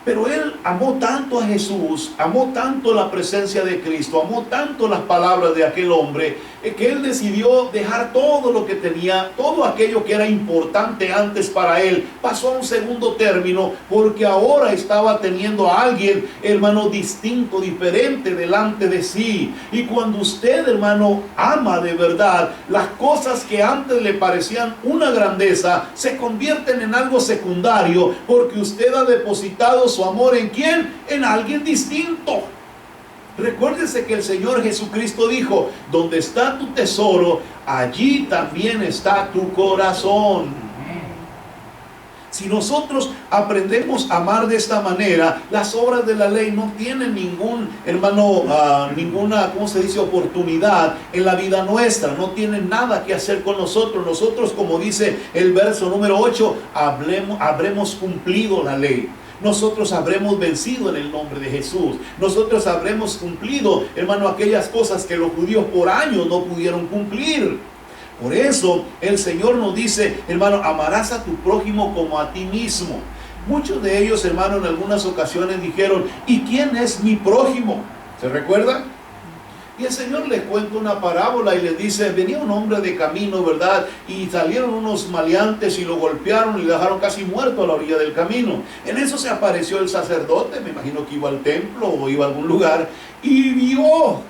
[SPEAKER 1] pero él amó tanto a Jesús, amó tanto la presencia de Cristo, amó tanto las palabras de aquel hombre, que él decidió dejar todo lo que tenía, todo aquello que era importante antes para él, pasó a un segundo término, porque ahora estaba teniendo a alguien, hermano, distinto, diferente delante de sí. Y cuando usted, hermano, ama de verdad, las cosas que antes le parecían una grandeza, se convierten en algo secundario, porque usted ha depositado su amor ¿en quién? En alguien distinto. Recuérdese que el Señor Jesucristo dijo, donde está tu tesoro, allí también está tu corazón. Si nosotros aprendemos a amar de esta manera, las obras de la ley no tienen ninguna, ¿cómo se dice?, oportunidad en la vida nuestra. No tienen nada que hacer con nosotros. Nosotros, como dice el verso número 8, habremos cumplido la ley. Nosotros habremos vencido en el nombre de Jesús. Nosotros habremos cumplido, hermano, aquellas cosas que los judíos por años no pudieron cumplir. Por eso el Señor nos dice, hermano, amarás a tu prójimo como a ti mismo. Muchos de ellos, hermano, en algunas ocasiones dijeron, ¿y quién es mi prójimo? ¿Se recuerdan? Y el Señor les cuenta una parábola y les dice, venía un hombre de camino, ¿verdad? Y salieron unos maleantes y lo golpearon y lo dejaron casi muerto a la orilla del camino. En eso se apareció el sacerdote, me imagino que iba al templo o iba a algún lugar, y vio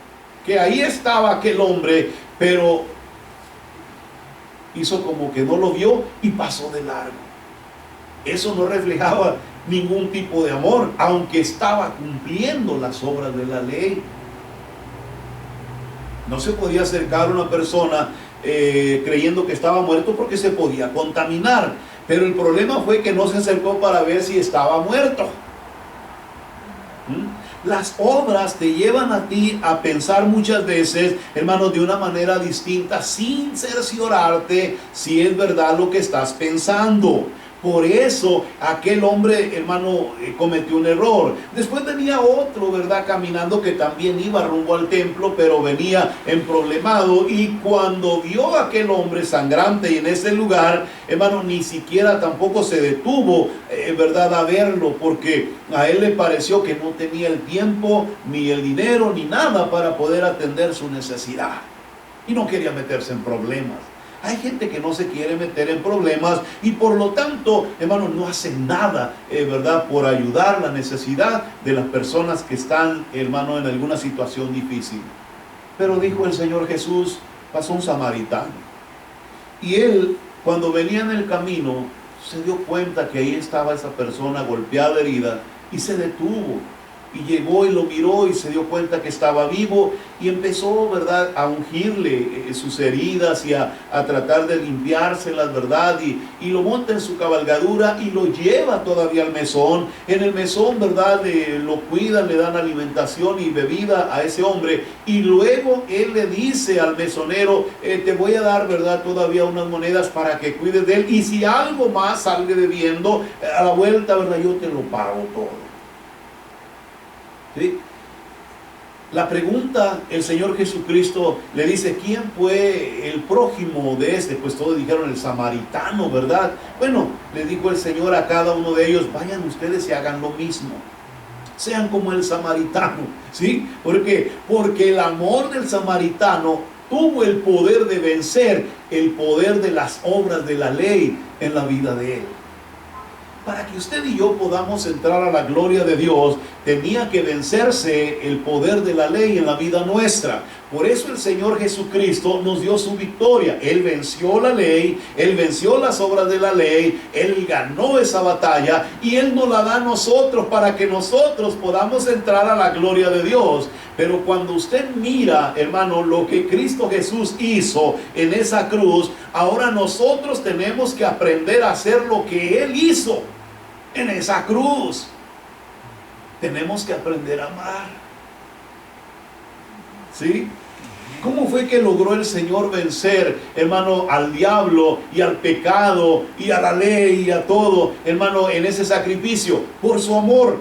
[SPEAKER 1] que ahí estaba aquel hombre, pero hizo como que no lo vio y pasó de largo. Eso no reflejaba ningún tipo de amor, aunque estaba cumpliendo las obras de la ley. No se podía acercar a una persona creyendo que estaba muerto porque se podía contaminar. Pero el problema fue que no se acercó para ver si estaba muerto. Las obras te llevan a ti a pensar muchas veces, hermano, de una manera distinta, sin cerciorarte si es verdad lo que estás pensando. Por eso aquel hombre, hermano, cometió un error. Después venía otro, ¿verdad?, caminando, que también iba rumbo al templo, pero venía emproblemado. Y cuando vio a aquel hombre sangrante y en ese lugar, hermano, ni siquiera tampoco se detuvo, ¿verdad?, a verlo, porque a él le pareció que no tenía el tiempo, ni el dinero, ni nada para poder atender su necesidad. Y no quería meterse en problemas. Hay gente que no se quiere meter en problemas y por lo tanto, hermano, no hacen nada, ¿verdad?, por ayudar la necesidad de las personas que están, hermano, en alguna situación difícil. Pero dijo el Señor Jesús, pasó un samaritano. Y él, cuando venía en el camino, se dio cuenta que ahí estaba esa persona golpeada, herida, y se detuvo. Y llegó y lo miró y se dio cuenta que estaba vivo y empezó, ¿verdad?, a ungirle sus heridas y a tratar de limpiárselas, ¿verdad? Y lo monta en su cabalgadura y lo lleva todavía al mesón. En el mesón, ¿verdad?, lo cuidan, le dan alimentación y bebida a ese hombre. Y luego él le dice al mesonero, te voy a dar, ¿verdad?, todavía unas monedas para que cuides de él. Y si algo más sale debiendo, a la vuelta, ¿verdad?, yo te lo pago todo. ¿Sí? La pregunta, el Señor Jesucristo le dice, ¿quién fue el prójimo de este? Pues todos dijeron el samaritano, ¿verdad? Bueno, le dijo el Señor a cada uno de ellos, vayan ustedes y hagan lo mismo. Sean como el samaritano, ¿sí? ¿Por qué? Porque el amor del samaritano tuvo el poder de vencer el poder de las obras de la ley en la vida de él. para que usted y yo podamos entrar a la gloria de Dios, tenía que vencerse el poder de la ley en la vida nuestra. Por eso el Señor Jesucristo nos dio su victoria. Él venció la ley, Él venció las obras de la ley, Él ganó esa batalla y Él nos la da a nosotros para que nosotros podamos entrar a la gloria de Dios. Pero cuando usted mira, hermano, lo que Cristo Jesús hizo en esa cruz, ahora nosotros tenemos que aprender a hacer lo que Él hizo en esa cruz. Tenemos que aprender a amar. ¿Sí? ¿Cómo fue que logró el Señor vencer, hermano, al diablo y al pecado y a la ley y a todo, hermano, en ese sacrificio? Por su amor.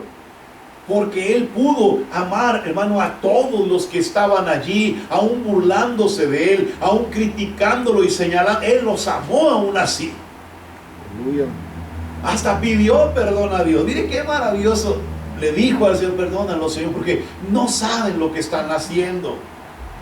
[SPEAKER 1] Porque Él pudo amar, hermano, a todos los que estaban allí, aún burlándose de Él, aún criticándolo y señalando. Él los amó aún así.
[SPEAKER 2] Aleluya.
[SPEAKER 1] Hasta pidió perdón a Dios. Mire qué maravilloso. Le dijo al Señor: perdónalo, Señor, porque no saben lo que están haciendo.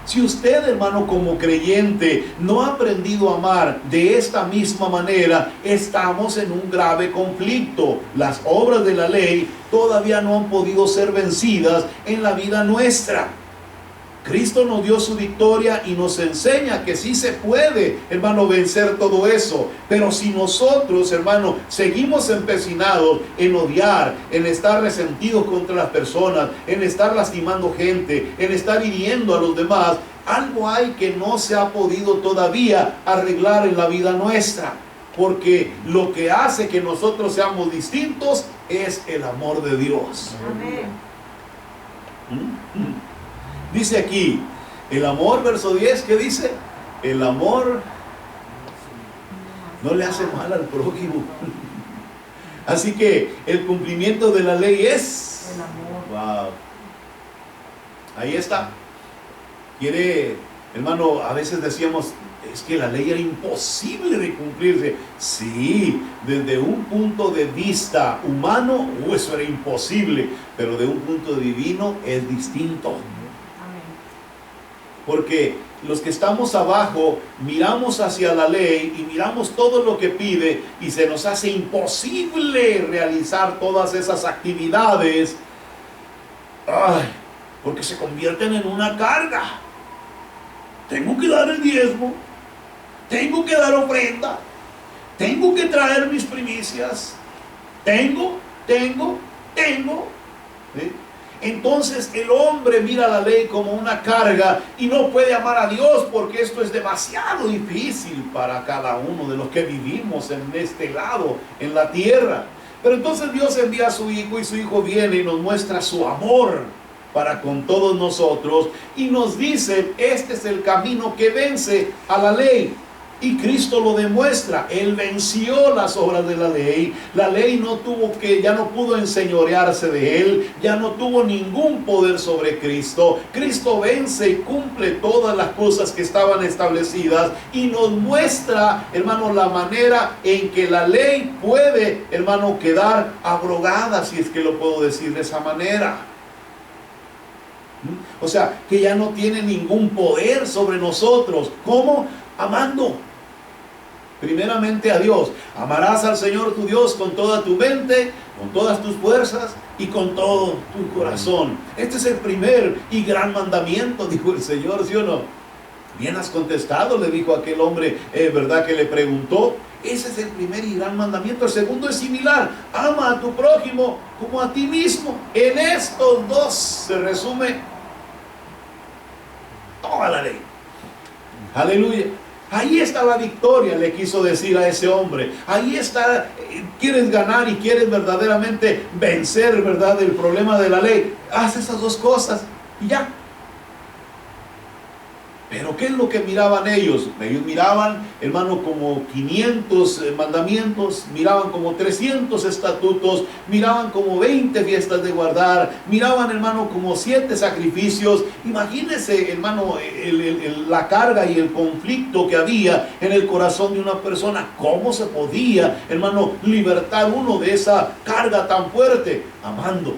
[SPEAKER 1] Si usted, hermano, como creyente no ha aprendido a amar de esta misma manera, estamos en un grave conflicto. Las obras de la ley todavía no han podido ser vencidas en la vida nuestra. Cristo nos dio su victoria y nos enseña que sí se puede, hermano, vencer todo eso. Pero si nosotros, hermano, seguimos empecinados en odiar, en estar resentidos contra las personas, en estar lastimando gente, en estar hiriendo a los demás, algo hay que no se ha podido todavía arreglar en la vida nuestra. Porque lo que hace que nosotros seamos distintos es el amor de Dios.
[SPEAKER 3] Amén.
[SPEAKER 1] Dice aquí, el amor, verso 10, ¿qué dice? El amor no le hace mal al prójimo. Así que el cumplimiento de la ley es
[SPEAKER 3] El amor.
[SPEAKER 1] wow. Ahí está. Quiere, hermano, a veces decíamos, es que la ley era imposible de cumplirse. Sí, desde un punto de vista humano, eso era imposible, pero de un punto divino es distinto.
[SPEAKER 3] Amén.
[SPEAKER 1] Porque los que estamos abajo miramos hacia la ley y miramos todo lo que pide y se nos hace imposible realizar todas esas actividades. Ay, porque se convierten en una carga. Tengo que dar el diezmo, tengo que dar ofrenda, tengo que traer mis primicias, tengo. ¿Sí? Entonces el hombre mira la ley como una carga y no puede amar a Dios porque esto es demasiado difícil para cada uno de los que vivimos en este lado, en la tierra. Pero entonces Dios envía a su Hijo y su Hijo viene y nos muestra su amor para con todos nosotros y nos dice: este es el camino que vence a la ley. Y Cristo lo demuestra. Él venció las obras de la ley. La ley ya no pudo enseñorearse de él, ya no tuvo ningún poder sobre Cristo. Cristo vence y cumple todas las cosas que estaban establecidas y nos muestra, hermano, la manera en que la ley puede, hermano, quedar abrogada, si es que lo puedo decir de esa manera. O sea, que ya no tiene ningún poder sobre nosotros. ¿Cómo? Amando. Primeramente a Dios. Amarás al Señor tu Dios con toda tu mente, con todas tus fuerzas y con todo tu corazón. Este es el primer y gran mandamiento, dijo el Señor, ¿sí o no? Bien has contestado, le dijo aquel hombre, ¿verdad? Que le preguntó. Ese es el primer y gran mandamiento. El segundo es similar: ama a tu prójimo como a ti mismo. En estos dos se resume toda la ley. Aleluya. Ahí está la victoria, le quiso decir a ese hombre. Ahí está, quieres ganar y quieres verdaderamente vencer, ¿verdad?, el problema de la ley. Haz esas dos cosas y ya. Pero ¿qué es lo que miraban ellos? Ellos miraban, hermano, como 500 mandamientos, miraban como 300 estatutos, miraban como 20 fiestas de guardar, miraban, hermano, como 7 sacrificios. Imagínense, hermano, la carga y el conflicto que había en el corazón de una persona. ¿Cómo se podía, hermano, libertar uno de esa carga tan fuerte? Amando.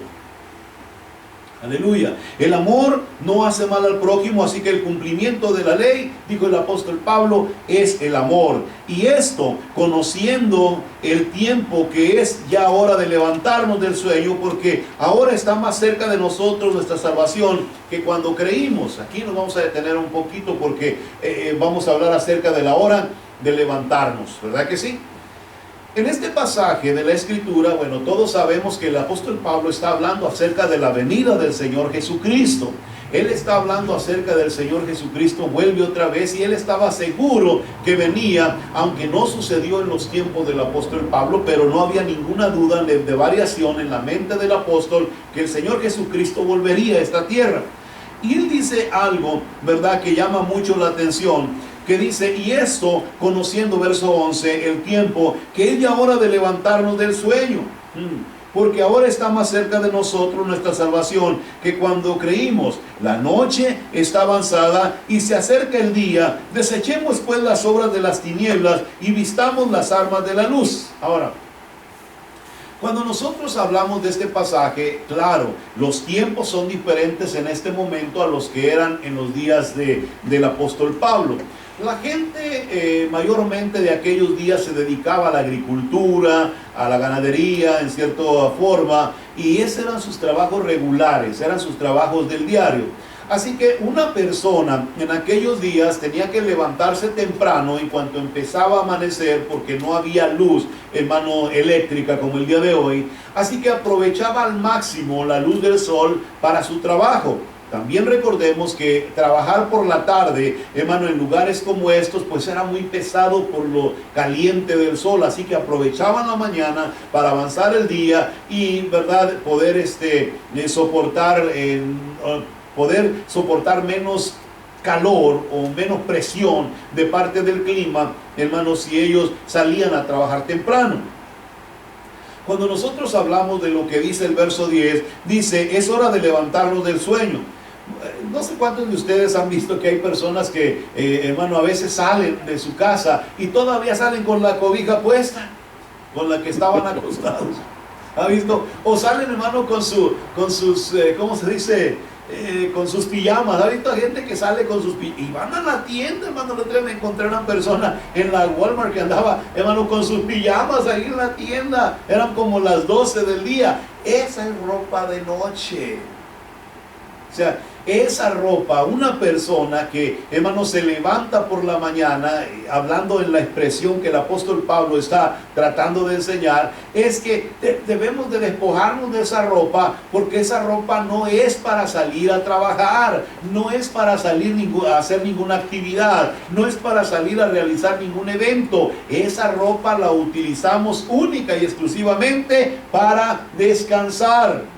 [SPEAKER 1] Aleluya. El amor no hace mal al prójimo, así que el cumplimiento de la ley, dijo el apóstol Pablo, es el amor. Y esto, conociendo el tiempo que es ya hora de levantarnos del sueño, porque ahora está más cerca de nosotros nuestra salvación que cuando creímos. Aquí nos vamos a detener un poquito porque vamos a hablar acerca de la hora de levantarnos, ¿verdad que sí? En este pasaje de la Escritura, bueno, todos sabemos que el apóstol Pablo está hablando acerca de la venida del Señor Jesucristo. Él está hablando acerca del Señor Jesucristo, vuelve otra vez, y él estaba seguro que venía, aunque no sucedió en los tiempos del apóstol Pablo, pero no había ninguna duda de variación en la mente del apóstol que el Señor Jesucristo volvería a esta tierra. Y él dice algo, ¿verdad?, que llama mucho la atención, que dice, y esto, conociendo, verso 11, el tiempo, que es ya hora de levantarnos del sueño, porque ahora está más cerca de nosotros nuestra salvación que cuando creímos. La noche está avanzada y se acerca el día. Desechemos pues las obras de las tinieblas y vistamos las armas de la luz. Ahora, cuando nosotros hablamos de este pasaje, claro, los tiempos son diferentes en este momento a los que eran en los días del apóstol Pablo. La gente mayormente de aquellos días se dedicaba a la agricultura, a la ganadería en cierta forma, y esos eran sus trabajos regulares, eran sus trabajos del diario. Así que una persona en aquellos días tenía que levantarse temprano en cuanto empezaba a amanecer, porque no había luz, hermano, eléctrica como el día de hoy. Así que aprovechaba al máximo la luz del sol para su trabajo. También recordemos que trabajar por la tarde, hermano, en lugares como estos, pues era muy pesado por lo caliente del sol. Así que aprovechaban la mañana para avanzar el día y, ¿verdad?, poder soportar menos calor o menos presión de parte del clima, hermanos, si ellos salían a trabajar temprano. Cuando nosotros hablamos de lo que dice el verso 10, dice, es hora de levantarnos del sueño. No sé cuántos de ustedes han visto que hay personas que, hermano, a veces salen de su casa y todavía salen con la cobija puesta, con la que estaban acostados. ¿Ha visto? O salen, hermano, con sus, ¿cómo se dice?, con sus pijamas. ¿Ha visto gente que sale con sus pijamas? Y van a la tienda, hermano. Me encontré una persona en la Walmart que andaba, hermano, con sus pijamas ahí en la tienda. Eran como las 12 del día. Esa es ropa de noche. O sea, esa ropa, una persona que, hermano, se levanta por la mañana, hablando en la expresión que el apóstol Pablo está tratando de enseñar, es que debemos de despojarnos de esa ropa, porque esa ropa no es para salir a trabajar, no es para salir a hacer ninguna actividad, no es para salir a realizar ningún evento. Esa ropa la utilizamos única y exclusivamente para descansar.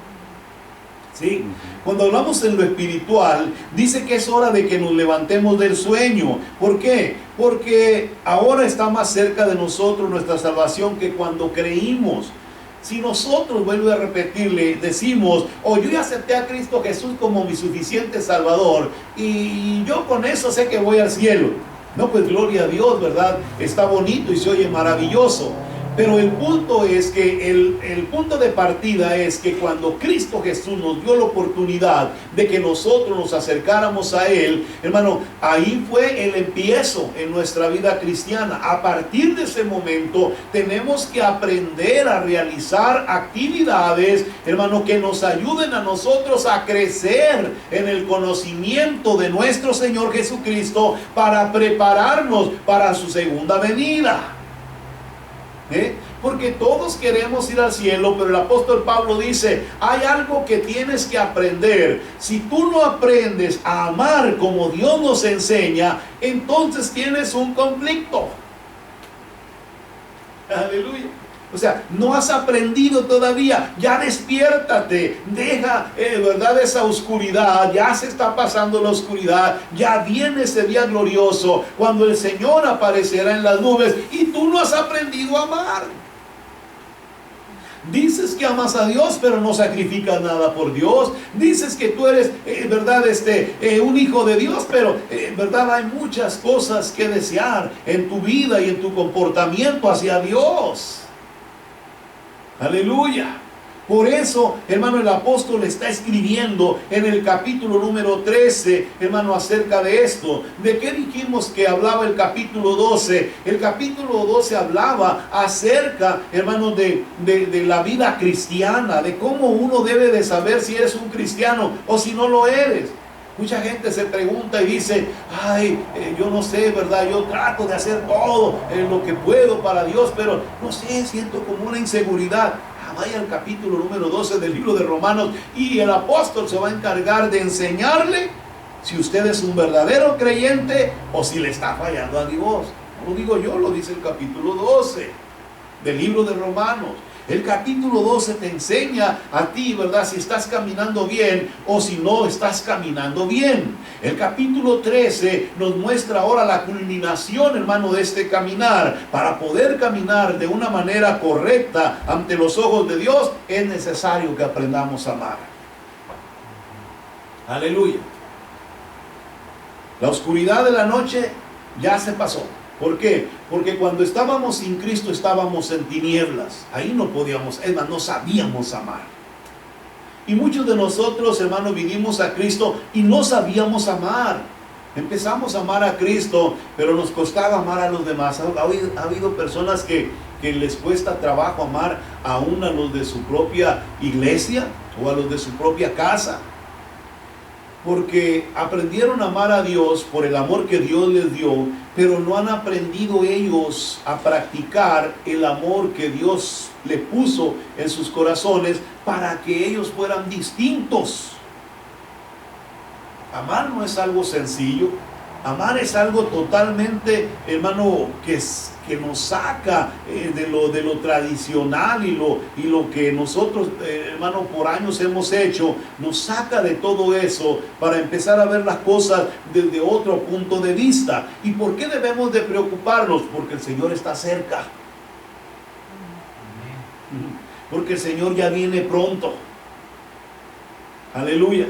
[SPEAKER 1] ¿Sí? Cuando hablamos en lo espiritual, dice que es hora de que nos levantemos del sueño. ¿Por qué? Porque ahora está más cerca de nosotros nuestra salvación que cuando creímos. Si nosotros, vuelvo a repetirle, decimos, yo ya acepté a Cristo Jesús como mi suficiente Salvador y yo con eso sé que voy al cielo. No, pues gloria a Dios, ¿verdad? Está bonito y se oye maravilloso. Pero el punto es que el punto de partida es que cuando Cristo Jesús nos dio la oportunidad de que nosotros nos acercáramos a Él, hermano, ahí fue el empiezo en nuestra vida cristiana. A partir de ese momento tenemos que aprender a realizar actividades, hermano, que nos ayuden a nosotros a crecer en el conocimiento de nuestro Señor Jesucristo para prepararnos para su segunda venida. Porque todos queremos ir al cielo, pero el apóstol Pablo dice, hay algo que tienes que aprender. Si tú no aprendes a amar como Dios nos enseña, entonces tienes un conflicto. Aleluya. O sea, no has aprendido todavía. Ya despiértate, deja, ¿verdad?, esa oscuridad. Ya se está pasando la oscuridad. Ya viene ese día glorioso cuando el Señor aparecerá en las nubes y tú no has aprendido a amar. Dices que amas a Dios, pero no sacrificas nada por Dios. Dices que tú eres, ¿verdad?, un hijo de Dios, pero, ¿verdad?, hay muchas cosas que desear en tu vida y en tu comportamiento hacia Dios. Aleluya. Por eso, hermano, el apóstol está escribiendo en el capítulo número 13, hermano, acerca de esto. ¿De qué dijimos que hablaba el capítulo 12? El capítulo 12 hablaba acerca, hermano, de la vida cristiana, de cómo uno debe de saber si eres un cristiano o si no lo eres. Mucha gente se pregunta y dice, ay, yo no sé, ¿verdad? Yo trato de hacer todo lo que puedo para Dios, pero no sé, siento como una inseguridad. Vaya al capítulo número 12 del libro de Romanos y el apóstol se va a encargar de enseñarle si usted es un verdadero creyente o si le está fallando a Dios. No lo digo yo, lo dice el capítulo 12 del libro de Romanos. El capítulo 12 te enseña a ti, ¿verdad? Si estás caminando bien o si no estás caminando bien. El capítulo 13 nos muestra ahora la culminación, hermano, de este caminar. Para poder caminar de una manera correcta ante los ojos de Dios, es necesario que aprendamos a amar. Aleluya. La oscuridad de la noche ya se pasó. ¿Por qué? Porque cuando estábamos sin Cristo estábamos en tinieblas. Ahí no podíamos, es más, no sabíamos amar. Y muchos de nosotros, hermanos, vinimos a Cristo y no sabíamos amar. Empezamos a amar a Cristo, pero nos costaba amar a los demás. Ha habido personas que les cuesta trabajo amar aún a los de su propia iglesia o a los de su propia casa. Porque aprendieron a amar a Dios por el amor que Dios les dio, pero no han aprendido ellos a practicar el amor que Dios le puso en sus corazones para que ellos fueran distintos. Amar no es algo sencillo. Amar es algo totalmente, hermano, que nos saca de lo tradicional y lo que nosotros, hermano, por años hemos hecho. Nos saca de todo eso para empezar a ver las cosas desde otro punto de vista. ¿Y por qué debemos de preocuparnos? Porque el Señor está cerca. Porque el Señor ya viene pronto. Aleluya.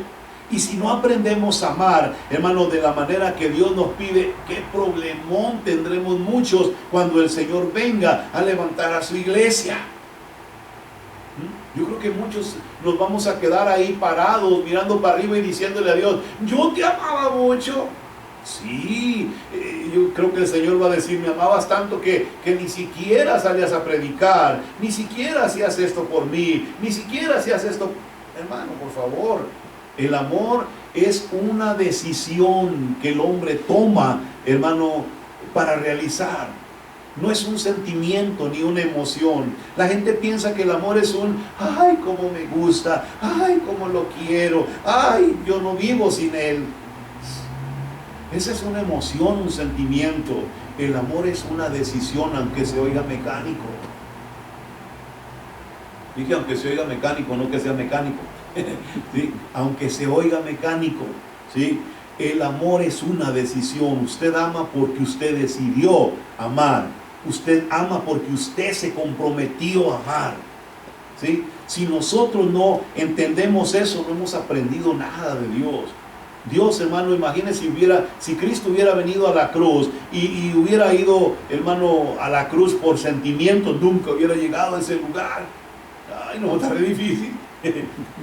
[SPEAKER 1] Y si no aprendemos a amar, hermano, de la manera que Dios nos pide, qué problemón tendremos muchos cuando el Señor venga a levantar a su iglesia. Yo creo que muchos nos vamos a quedar ahí parados, mirando para arriba y diciéndole a Dios, yo te amaba mucho. Sí, yo creo que el Señor va a decir, me amabas tanto que ni siquiera salías a predicar, ni siquiera hacías esto por mí, ni siquiera hacías esto. Hermano, por favor. El amor es una decisión que el hombre toma, hermano, para realizar. No es un sentimiento ni una emoción. La gente piensa que el amor es un, ay, cómo me gusta, ay, cómo lo quiero, ay, yo no vivo sin él. Esa es una emoción, un sentimiento. El amor es una decisión, aunque se oiga mecánico. Dije, aunque se oiga mecánico, no que sea mecánico. ¿Sí? Aunque se oiga mecánico, ¿sí? El amor es una decisión. Usted ama porque usted decidió amar. Usted ama porque usted se comprometió a amar, ¿sí? Si nosotros no entendemos eso, no hemos aprendido nada de Dios. Dios, hermano, imagínese si Cristo hubiera venido a la cruz y hubiera ido, hermano, a la cruz por sentimientos, nunca hubiera llegado a ese lugar. Ay, no, está re difícil.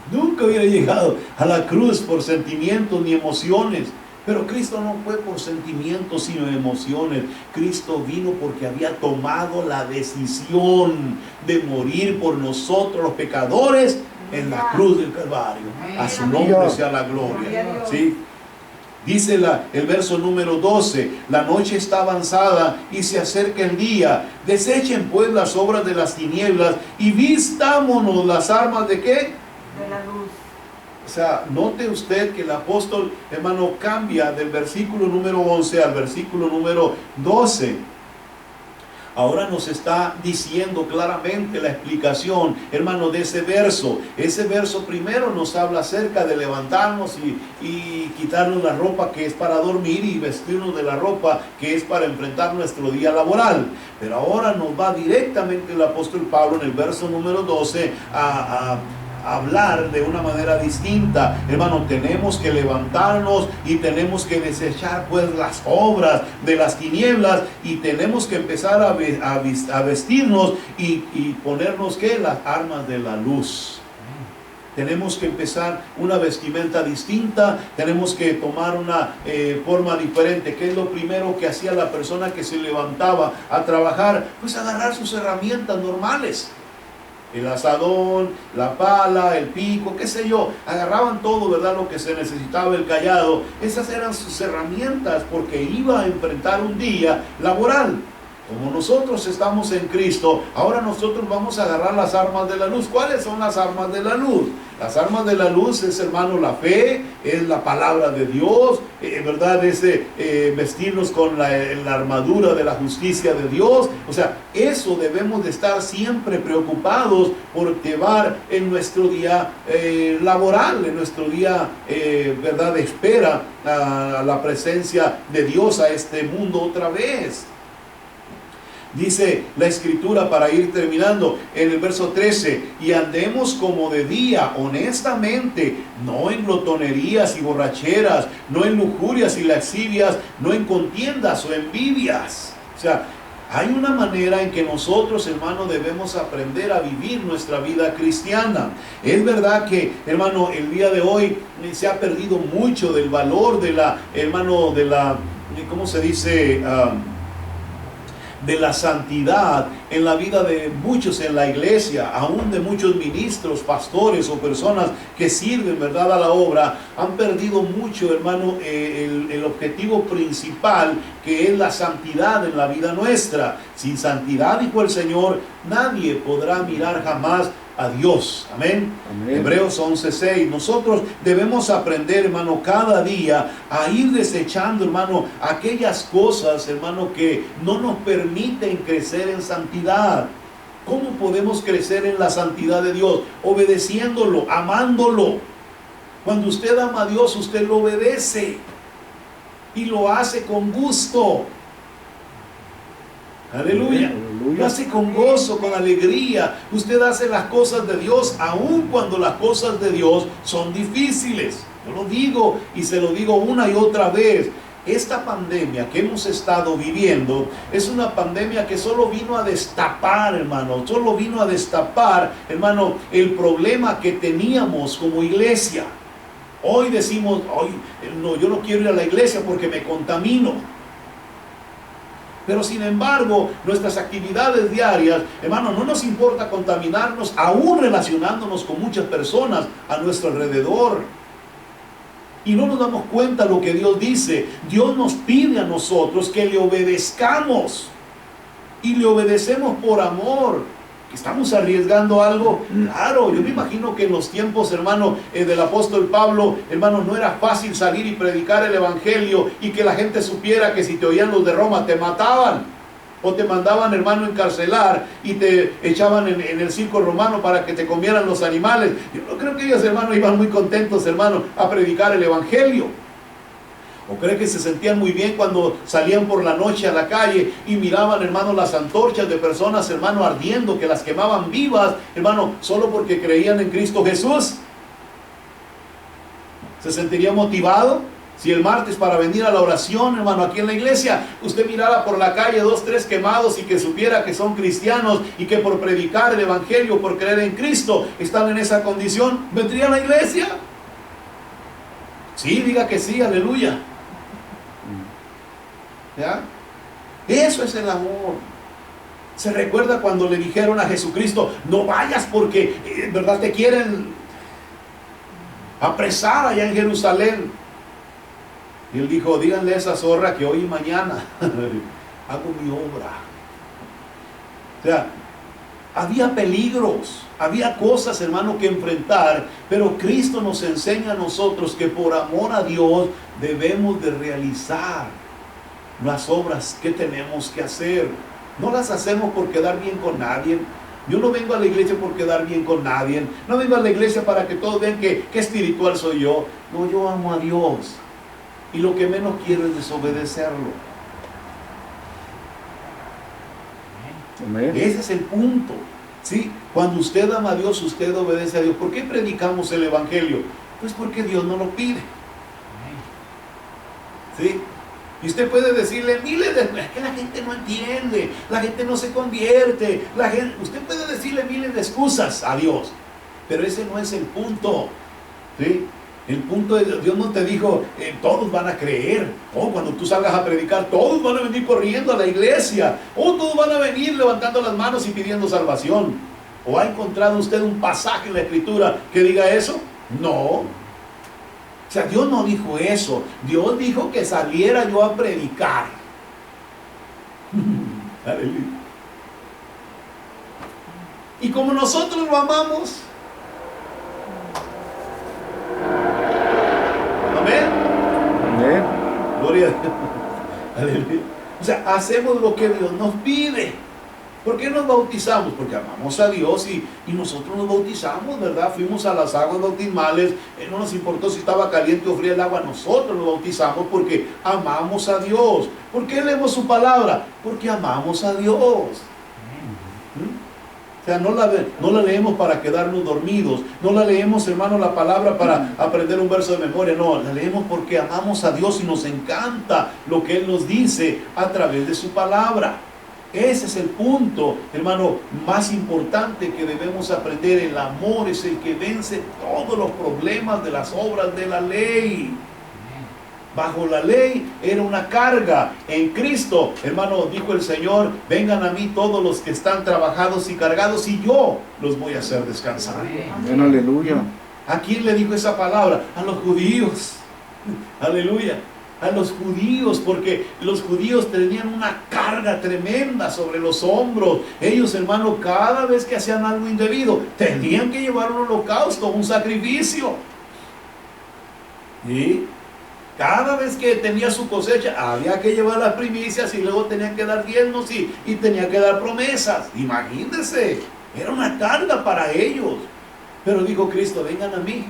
[SPEAKER 1] Nunca hubiera llegado a la cruz por sentimientos ni emociones. Pero Cristo no fue por sentimientos sino emociones. Cristo vino porque había tomado la decisión de morir por nosotros los pecadores en la cruz del Calvario. A su nombre sea la gloria. ¿Sí? Dice el verso número 12, la noche está avanzada y se acerca el día. Desechen pues las obras de las tinieblas y vistámonos las armas ¿de qué?
[SPEAKER 2] De la luz.
[SPEAKER 1] O sea, note usted que el apóstol, hermano, cambia del versículo número 11 al versículo número 12. Ahora nos está diciendo claramente la explicación, hermano, de ese verso. Ese verso primero nos habla acerca de levantarnos y quitarnos la ropa que es para dormir y vestirnos de la ropa que es para enfrentar nuestro día laboral. Pero ahora nos va directamente el apóstol Pablo en el verso número 12 a hablar de una manera distinta. Hermano, tenemos que levantarnos y tenemos que desechar pues las obras de las tinieblas y tenemos que empezar a vestirnos y ponernos ¿qué? Las armas de la luz. Tenemos que empezar una vestimenta distinta, tenemos que tomar una forma diferente. ¿Qué es lo primero que hacía la persona que se levantaba a trabajar? Pues agarrar sus herramientas normales. El asadón, la pala, el pico, qué sé yo. Agarraban todo, ¿verdad? Lo que se necesitaba, el cayado. Esas eran sus herramientas porque iba a enfrentar un día laboral. Como nosotros estamos en Cristo, ahora nosotros vamos a agarrar las armas de la luz. ¿Cuáles son las armas de la luz? Las armas de la luz es, hermano, la fe, es la palabra de Dios, ¿verdad? Es vestirnos con la armadura de la justicia de Dios. O sea, eso debemos de estar siempre preocupados por llevar en nuestro día laboral, en nuestro día, ¿verdad?, de espera a la presencia de Dios a este mundo otra vez. Dice la escritura, para ir terminando, en el verso 13, y andemos como de día, honestamente, no en glotonerías y borracheras, no en lujurias y lascivias, no en contiendas o envidias. O sea, hay una manera en que nosotros, hermano, debemos aprender a vivir nuestra vida cristiana. Es verdad que, hermano, el día de hoy se ha perdido mucho del valor de la, hermano, de la, ¿cómo se dice?, de la santidad en la vida de muchos en la iglesia, aún de muchos ministros, pastores o personas que sirven, ¿verdad?, a la obra. Han perdido mucho, hermano, el objetivo principal, que es la santidad en la vida nuestra. Sin santidad, dijo el Señor, nadie podrá mirar jamás a Dios. Amén. Amén. Hebreos 11:6. Nosotros debemos aprender, hermano, cada día a ir desechando, hermano, aquellas cosas, hermano, que no nos permiten crecer en santidad. ¿Cómo podemos crecer en la santidad de Dios? Obedeciéndolo, amándolo. Cuando usted ama a Dios, usted lo obedece y lo hace con gusto. Aleluya. Lo hace con gozo, con alegría. Usted hace las cosas de Dios, aun cuando las cosas de Dios son difíciles. Yo lo digo y se lo digo una y otra vez. Esta pandemia que hemos estado viviendo es una pandemia que solo vino a destapar, hermano, solo vino a destapar, hermano, el problema que teníamos como iglesia. Hoy decimos, no, yo no quiero ir a la iglesia porque me contamino. Pero sin embargo, nuestras actividades diarias, hermano, no nos importa contaminarnos, aún relacionándonos con muchas personas a nuestro alrededor. Y no nos damos cuenta de lo que Dios dice. Dios nos pide a nosotros que le obedezcamos. Y le obedecemos por amor. ¿Estamos arriesgando algo? Claro, yo me imagino que en los tiempos, hermano, del apóstol Pablo, hermano, no era fácil salir y predicar el evangelio y que la gente supiera que si te oían los de Roma te mataban o te mandaban, hermano, encarcelar y te echaban en el circo romano para que te comieran los animales. Yo no creo que ellos, hermano, iban muy contentos, hermano, a predicar el evangelio. ¿O cree que se sentían muy bien cuando salían por la noche a la calle y miraban, hermano, las antorchas de personas, hermano, ardiendo, que las quemaban vivas, hermano, solo porque creían en Cristo Jesús? ¿Se sentiría motivado? Si el martes, para venir a la oración, hermano, aquí en la iglesia, usted mirara por la calle 2, 3 quemados y que supiera que son cristianos y que por predicar el evangelio, por creer en Cristo, están en esa condición, ¿vendría a la iglesia? Sí, diga que sí, aleluya. ¿Ya? Eso es el amor. Se recuerda cuando le dijeron a Jesucristo, no vayas porque en verdad te quieren apresar allá en Jerusalén. Y él dijo, díganle a esa zorra que hoy y mañana hago mi obra. O sea, había peligros, había cosas, hermano, que enfrentar, pero Cristo nos enseña a nosotros que por amor a Dios debemos de realizar las obras que tenemos que hacer. No las hacemos por quedar bien con nadie. Yo no vengo a la iglesia por quedar bien con nadie. No vengo a la iglesia para que todos vean que espiritual soy yo. No, yo amo a Dios. Y lo que menos quiero es desobedecerlo. Amén. Ese es el punto. ¿Sí? Cuando usted ama a Dios, usted obedece a Dios. ¿Por qué predicamos el evangelio? Pues porque Dios no lo pide. ¿Sí? Y usted puede decirle miles de... Es que la gente no entiende, la gente no se convierte, usted puede decirle miles de excusas a Dios. Pero ese no es el punto, ¿sí? El punto es, Dios no te dijo, todos van a creer. Cuando tú salgas a predicar, todos van a venir corriendo a la iglesia. Todos van a venir levantando las manos y pidiendo salvación. ¿O ha encontrado usted un pasaje en la Escritura que diga eso? No. O sea, Dios no dijo eso. Dios dijo que saliera yo a predicar. Aleluya. Y como nosotros lo amamos, amén.
[SPEAKER 2] Amén.
[SPEAKER 1] Gloria a Dios. Aleluya. O sea, hacemos lo que Dios nos pide. ¿Por qué nos bautizamos? Porque amamos a Dios y nosotros nos bautizamos, ¿verdad? Fuimos a las aguas bautismales, no nos importó si estaba caliente o fría el agua, nosotros nos bautizamos porque amamos a Dios. ¿Por qué leemos su palabra? Porque amamos a Dios. O sea, no la leemos para quedarnos dormidos, no la leemos, hermano, la palabra para aprender un verso de memoria, no, la leemos porque amamos a Dios y nos encanta lo que Él nos dice a través de su palabra. Ese es el punto, hermano, más importante que debemos aprender. El amor es el que vence todos los problemas de las obras de la ley. Bajo la ley era una carga. En Cristo, hermano, dijo el Señor, vengan a mí todos los que están trabajados y cargados y yo los voy a hacer descansar.
[SPEAKER 2] Amén, aleluya.
[SPEAKER 1] ¿A quién le dijo esa palabra? A los judíos. Aleluya. A los judíos, porque los judíos tenían una carga tremenda sobre los hombros. Ellos, hermano, cada vez que hacían algo indebido, tenían que llevar un holocausto, un sacrificio. Y cada vez que tenía su cosecha, había que llevar las primicias y luego tenían que dar diezmos y tenía que dar promesas. Imagínense, era una carga para ellos. Pero dijo Cristo, vengan a mí.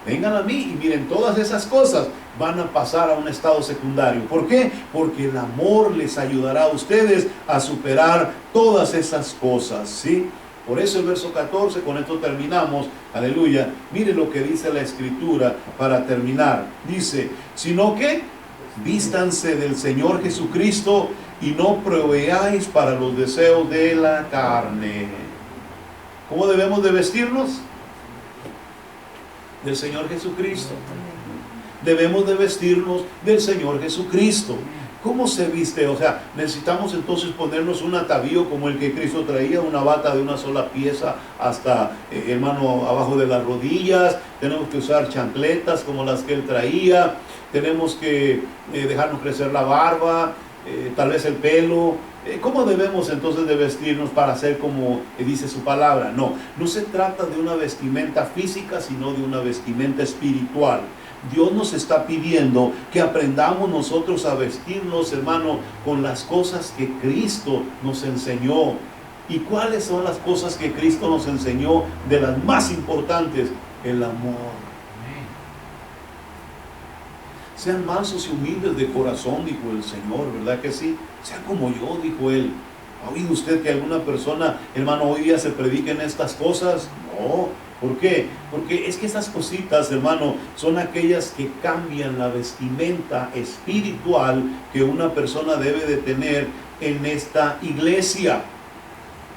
[SPEAKER 1] Vengan a mí y miren, todas esas cosas van a pasar a un estado secundario. ¿Por qué? Porque el amor les ayudará a ustedes a superar todas esas cosas, ¿sí? Por eso el verso 14, con esto terminamos, aleluya. Miren lo que dice la Escritura para terminar. Dice, sino que vístanse del Señor Jesucristo y no proveáis para los deseos de la carne. ¿Cómo debemos de vestirnos? Del Señor Jesucristo. Debemos de vestirnos del Señor Jesucristo. ¿Cómo se viste? O sea, necesitamos entonces ponernos un atavío como el que Cristo traía, una bata de una sola pieza hasta, hermano, abajo de las rodillas. Tenemos que usar chancletas como las que Él traía. Tenemos que dejarnos crecer la barba, tal vez el pelo. ¿Cómo debemos entonces de vestirnos para ser como dice su palabra? No, no se trata de una vestimenta física, sino de una vestimenta espiritual. Dios nos está pidiendo que aprendamos nosotros a vestirnos, hermano, con las cosas que Cristo nos enseñó. ¿Y cuáles son las cosas que Cristo nos enseñó? De las más importantes, el amor. Sean mansos y humildes de corazón, dijo el Señor, ¿verdad que sí? Sean como yo, dijo Él. ¿Ha oído usted que alguna persona, hermano, hoy día se prediquen estas cosas? No. ¿Por qué? Porque es que esas cositas, hermano, son aquellas que cambian la vestimenta espiritual que una persona debe de tener en esta iglesia.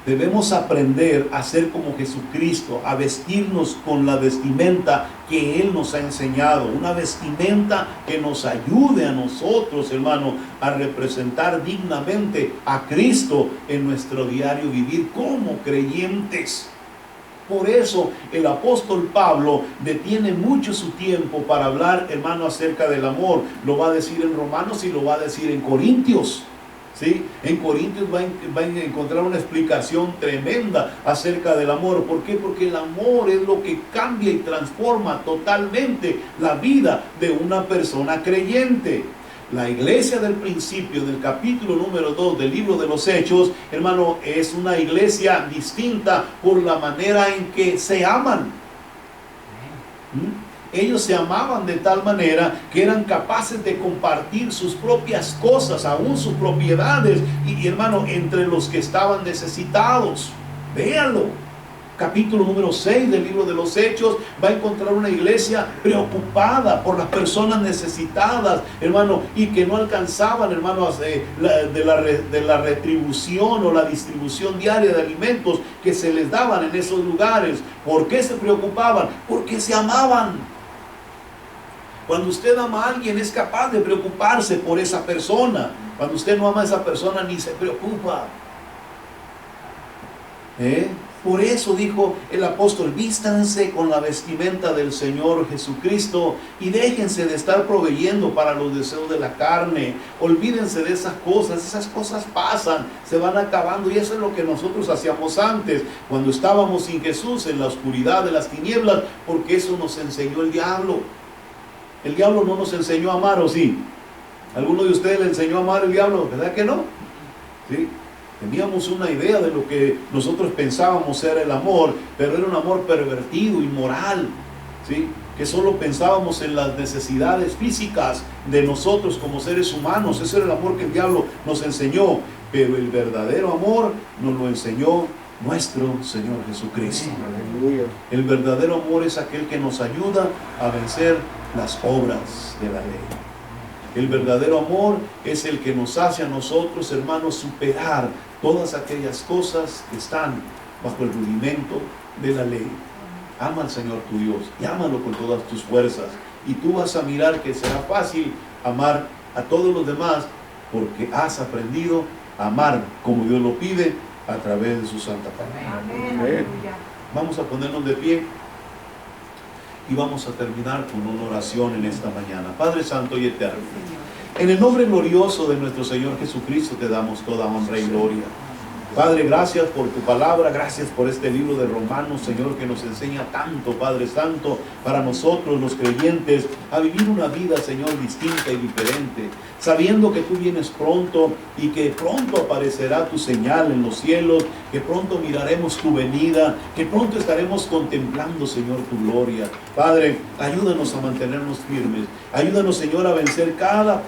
[SPEAKER 1] Debemos aprender a ser como Jesucristo, a vestirnos con la vestimenta que Él nos ha enseñado. Una vestimenta que nos ayude a nosotros, hermano, a representar dignamente a Cristo en nuestro diario vivir como creyentes. Por eso el apóstol Pablo detiene mucho su tiempo para hablar, hermano, acerca del amor. Lo va a decir en Romanos y lo va a decir en Corintios. ¿Sí? En Corintios va a encontrar una explicación tremenda acerca del amor. ¿Por qué? Porque el amor es lo que cambia y transforma totalmente la vida de una persona creyente. La iglesia del principio, del capítulo número 2 del libro de los Hechos, hermano, es una iglesia distinta por la manera en que se aman. Ellos se amaban de tal manera que eran capaces de compartir sus propias cosas, aún sus propiedades, y hermano, entre los que estaban necesitados. Véanlo. capítulo número 6 del libro de los Hechos, va a encontrar una iglesia preocupada por las personas necesitadas, hermano, y que no alcanzaban, hermanos, de la retribución o la distribución diaria de alimentos que se les daban en esos lugares. ¿Por qué se preocupaban? Porque se amaban. Cuando usted ama a alguien, es capaz de preocuparse por esa persona. Cuando usted no ama a esa persona, ni se preocupa. Por eso dijo el apóstol: vístanse con la vestimenta del Señor Jesucristo y déjense de estar proveyendo para los deseos de la carne. Olvídense de esas cosas pasan, se van acabando, y eso es lo que nosotros hacíamos antes, cuando estábamos sin Jesús, en la oscuridad de las tinieblas, porque eso nos enseñó el diablo. El diablo no nos enseñó a amar, ¿o sí? ¿Alguno de ustedes le enseñó a amar el diablo? ¿Verdad que no? ¿Sí? Teníamos una idea de lo que nosotros pensábamos era el amor, pero era un amor pervertido, inmoral, ¿sí? Que solo pensábamos en las necesidades físicas de nosotros como seres humanos. Ese era el amor que el diablo nos enseñó, pero el verdadero amor nos lo enseñó nuestro Señor Jesucristo.
[SPEAKER 2] Aleluya.
[SPEAKER 1] El verdadero amor es aquel que nos ayuda a vencer las obras de la ley. El verdadero amor es el que nos hace a nosotros, hermanos, superar todas aquellas cosas que están bajo el rudimento de la ley. Ama al Señor tu Dios y ámalo con todas tus fuerzas, y tú vas a mirar que será fácil amar a todos los demás, porque has aprendido a amar como Dios lo pide a través de su santa palabra.
[SPEAKER 2] Amén.
[SPEAKER 1] Vamos a ponernos de pie y vamos a terminar con una oración en esta mañana. Padre Santo y Eterno, en el nombre glorioso de nuestro Señor Jesucristo te damos toda honra y gloria. Padre, gracias por tu palabra, gracias por este libro de Romanos, Señor, que nos enseña tanto, Padre Santo, para nosotros los creyentes, a vivir una vida, Señor, distinta y diferente, sabiendo que tú vienes pronto y que pronto aparecerá tu señal en los cielos, que pronto miraremos tu venida, que pronto estaremos contemplando, Señor, tu gloria. Padre, ayúdanos a mantenernos firmes, ayúdanos, Señor, a vencer cada paso